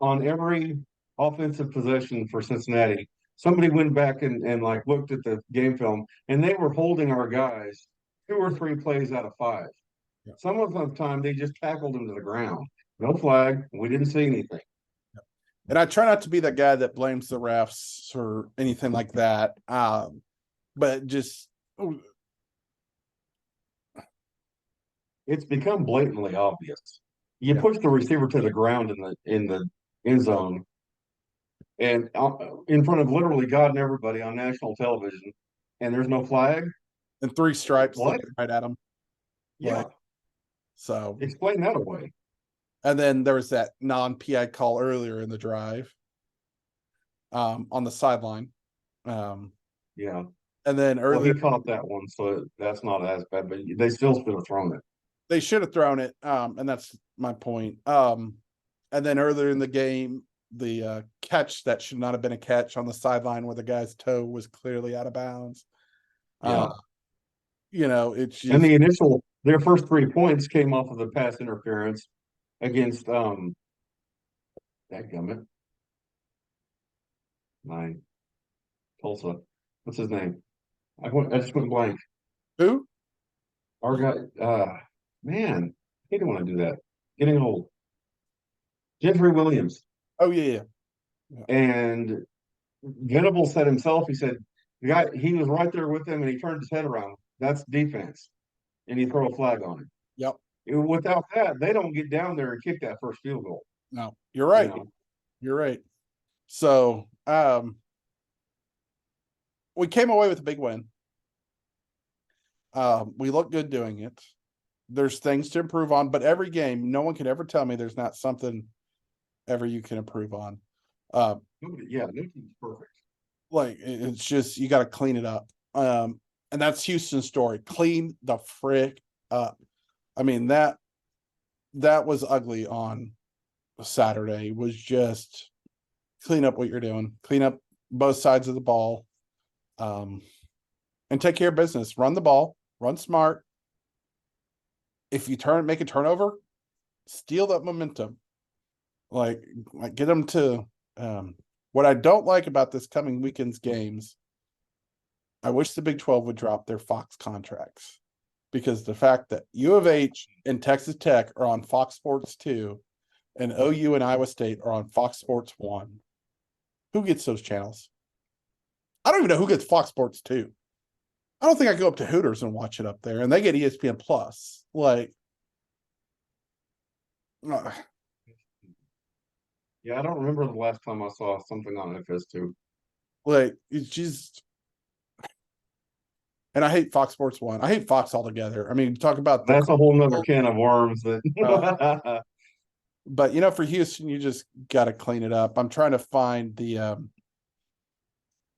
on every offensive possession for Cincinnati, somebody went back and like looked at the game film, and they were holding our guys 2 or 3 plays out of 5. Yeah. Some of the time they just tackled them to the ground. No flag. We didn't see anything. Yeah. And I try not to be that guy that blames the refs or anything like that. But just it's become blatantly obvious. You push the receiver to the ground in end zone. And in front of literally God and everybody on national television, and there's no flag. And 3 stripes What? looking right at him. Yeah, So, explain that away. and then there was that non-PI call earlier in the drive, on the sideline. Yeah. And then Well, he earlier caught that one, so that's not as bad, but they still should have thrown it. they should have thrown it, and that's my point. And then earlier in the game, the catch that should not have been a catch on the sideline where the guy's toe was clearly out of bounds. Yeah. It's And just their first 3 points came off of the pass interference against dadgummit. Tulsa. What's his name? I just went blank. who? Our guy, man, I don't want to do that. Getting old. Gentry Williams. Oh yeah. And Venable said himself, he said the guy he was right there with him and he turned his head around. That's defense. And you throw a flag on him. Yep. Without that, they don't get down there and kick that first field goal. No, you're right. You're right. So we came away with a big win. We look good doing it. There's things to improve on, but every game, no one can ever tell me there's not something ever you can improve on. Yeah, no team's perfect. Like it's just you got to clean it up. And that's Houston's story. Clean the frick up. I mean that was ugly on Saturday. Was just clean up what you're doing. Clean up both sides of the ball. And take care of business. Run the ball. Run smart. If you make a turnover, steal that momentum. Like get them to. What I don't like about this coming weekend's games, I wish the Big 12 would drop their Fox contracts, because the fact that U of H and Texas Tech are on Fox Sports 2 and OU and Iowa State are on Fox Sports 1. Who gets those channels? I don't even know who gets Fox Sports 2. I don't think I go up to Hooters and watch it up there, and they get ESPN Plus. Like, yeah, I don't remember the last time I saw something on FS2. like it's just, and I hate Fox Sports 1. I hate Fox altogether. I mean, talk about that's a whole nother can of worms. That but for Houston, you just got to clean it up. I'm trying to find the.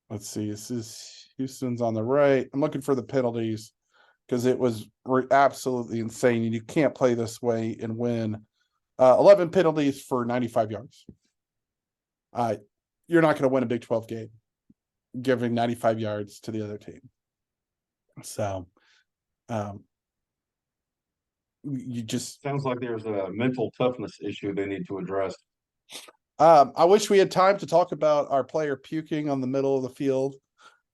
Let's see. This is Houston's on the right. I'm looking for the penalties because it was absolutely insane. And you can't play this way and win. 11 penalties for 95 yards. You're not going to win a Big 12 game giving 95 yards to the other team. So, you just sounds like there's a mental toughness issue they need to address. I wish we had time to talk about our player puking on the middle of the field.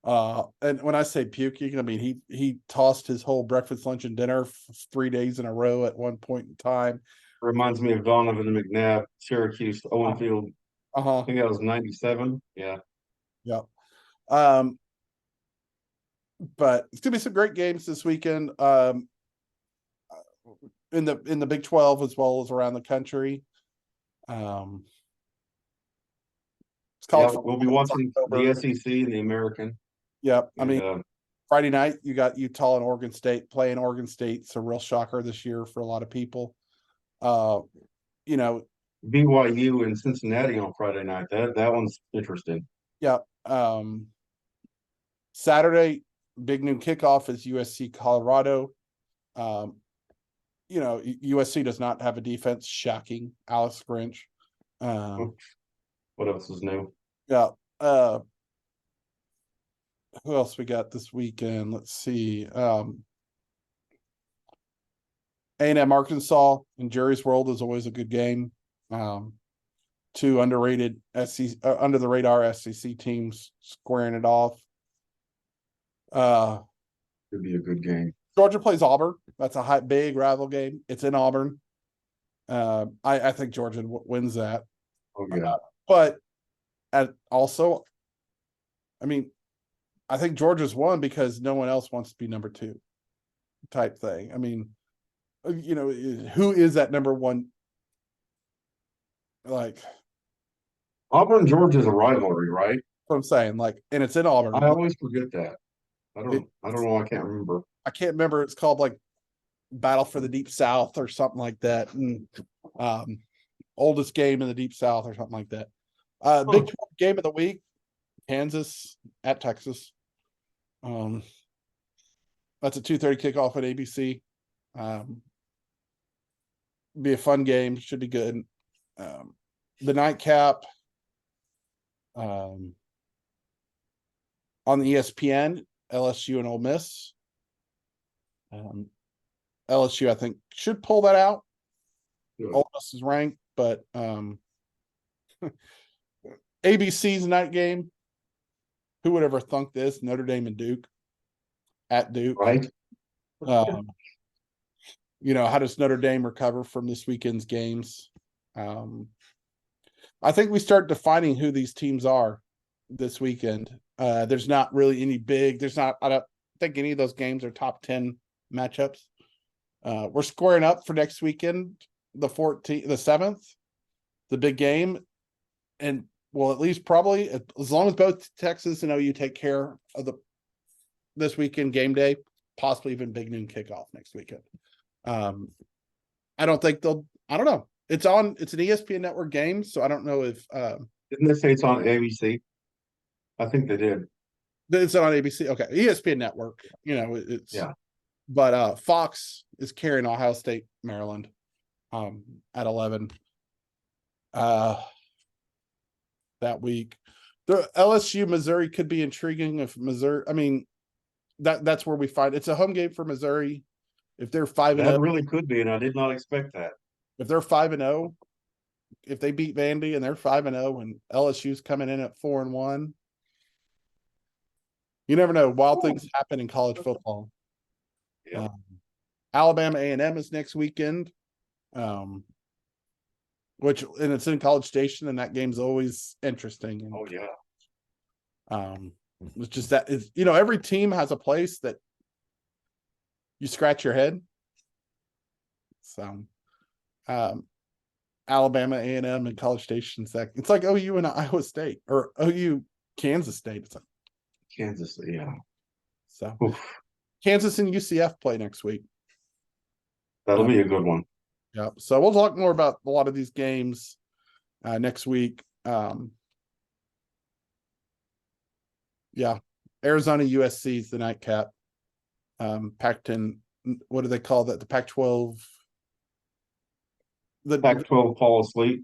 And when I say puking, I mean he tossed his whole breakfast, lunch, and dinner 3 days in a row at one point in time. Reminds me of Donovan McNabb, Syracuse, Owen Field. I think that was 97. Yeah. Yeah. But it's gonna be some great games this weekend. In the Big 12 as well as around the country. It's we'll be watching the SEC and the American. Yep. I mean, Friday night you got Utah and Oregon State playing. Oregon State's a real shocker this year for a lot of people. BYU and Cincinnati on Friday night. That one's interesting. Yep. Saturday, big noon kickoff is USC Colorado. USC does not have a defense. Shocking. Alex Grinch. What else is new? Yeah. Who else we got this weekend? Let's see. A&M Arkansas in Jerry's World is always a good game. Two underrated SEC under the radar SEC teams squaring it off. Could be a good game. Georgia plays Auburn. That's a big rival game. It's in Auburn. I think Georgia wins that. Oh yeah. But also, I mean, I think Georgia's won because no one else wants to be number 2 type thing. I mean, who is that number 1? Like, Auburn, Georgia is a rivalry, right? What I'm saying, like, and it's in Auburn. I always forget that. I It- don't know. I can't remember. I can't remember. It's called like Battle for the Deep South or something like that. And oldest game in the Deep South or something like that. Big 12 game of the week, Kansas at Texas. That's a 2:30 kickoff at ABC. Be a fun game, should be good. The nightcap on the ESPN, LSU and Ole Miss. LSU, I think, should pull that out. Good. Ole Miss is ranked, but ABC's night game. Who would ever thunk this? Notre Dame and Duke at Duke. Right? How does Notre Dame recover from this weekend's games? I think we start defining who these teams are this weekend. There's not really any I don't think any of those games are top 10 matchups. We're squaring up for next weekend, the 7th, the big game. And well, at least probably as long as both Texas and OU take care of this weekend game day, possibly even big noon kickoff next weekend. I don't know. It's an ESPN network game, so I don't know if Didn't they say it's on ABC? I think they did. it's on ABC. Okay, ESPN network. It's Yeah. But Fox is carrying Ohio State, Maryland, at 11. That week. The LSU Missouri could be intriguing if Missouri. I mean, that's where we find it's a home game for Missouri. If they're 5-0, That really could be, and I did not expect that. if they're 5-0, if they beat Vandy and they're 5-0, and LSU's coming in at 4-1, you never know. Wild things happen in college football. Yeah. Alabama A&M is next weekend, and it's in College Station, and that game's always interesting. Oh yeah. It's just that every team has a place that you scratch your head. So, Alabama A&M and College Station, it's like OU and Iowa State or OU Kansas State. It's like Kansas, yeah. So Oof. Kansas and UCF play next week. That'll be a good one. Yeah. So we'll talk more about a lot of these games next week. Yeah. Arizona USC is the nightcap. Pac-10, what do they call that? The Pac-12. The Pac-12 fall asleep.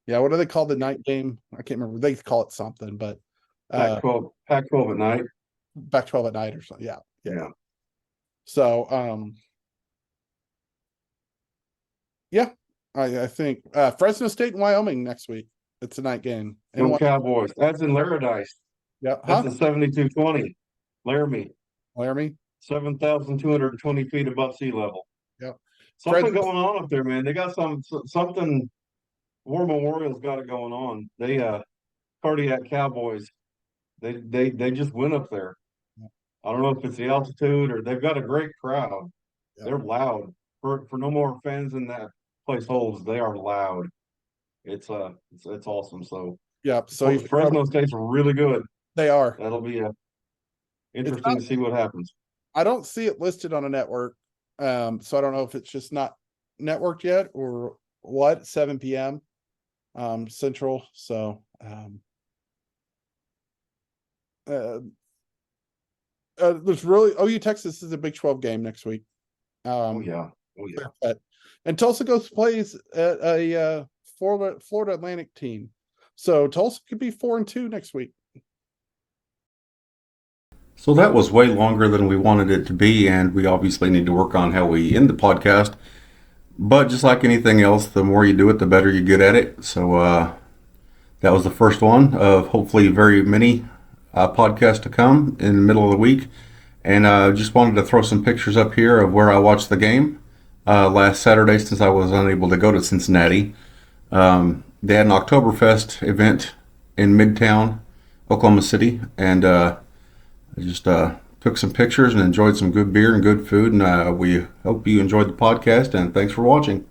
Yeah, what do they call the night game? I can't remember. They call it something, but Pac-12 at night. Pac-12 at night or something. Yeah. Yeah. So yeah, I think Fresno State and Wyoming next week. It's a night game. Go Cowboys. That's in Laramie. Yeah. That's a 72-20. Laramie. 7,220 feet above sea level. Yeah. Something going on up there, man. They got something. War Memorial's got it going on. They Cardiac Cowboys. They just went up there. Yeah. I don't know if it's the altitude or they've got a great crowd. Yeah. They're loud. For no more fans than that place holds, they are loud. It's awesome. So yeah. So Fresno State's really good. They are. That'll be interesting to see what happens. I don't see it listed on a network. So I don't know if it's just not networked yet or what. 7 p.m. Central. So there's really OU Texas is a Big 12 game next week. Oh yeah. And Tulsa plays at a Florida Atlantic team. So Tulsa could be 4-2 next week. So that was way longer than we wanted it to be, and we obviously need to work on how we end the podcast. But just like anything else, the more you do it, the better you get at it. So that was the first one of hopefully very many podcasts to come in the middle of the week. And just wanted to throw some pictures up here of where I watched the game last Saturday since I was unable to go to Cincinnati. They had an Oktoberfest event in Midtown, Oklahoma City, and I just took some pictures and enjoyed some good beer and good food. And we hope you enjoyed the podcast, and thanks for watching.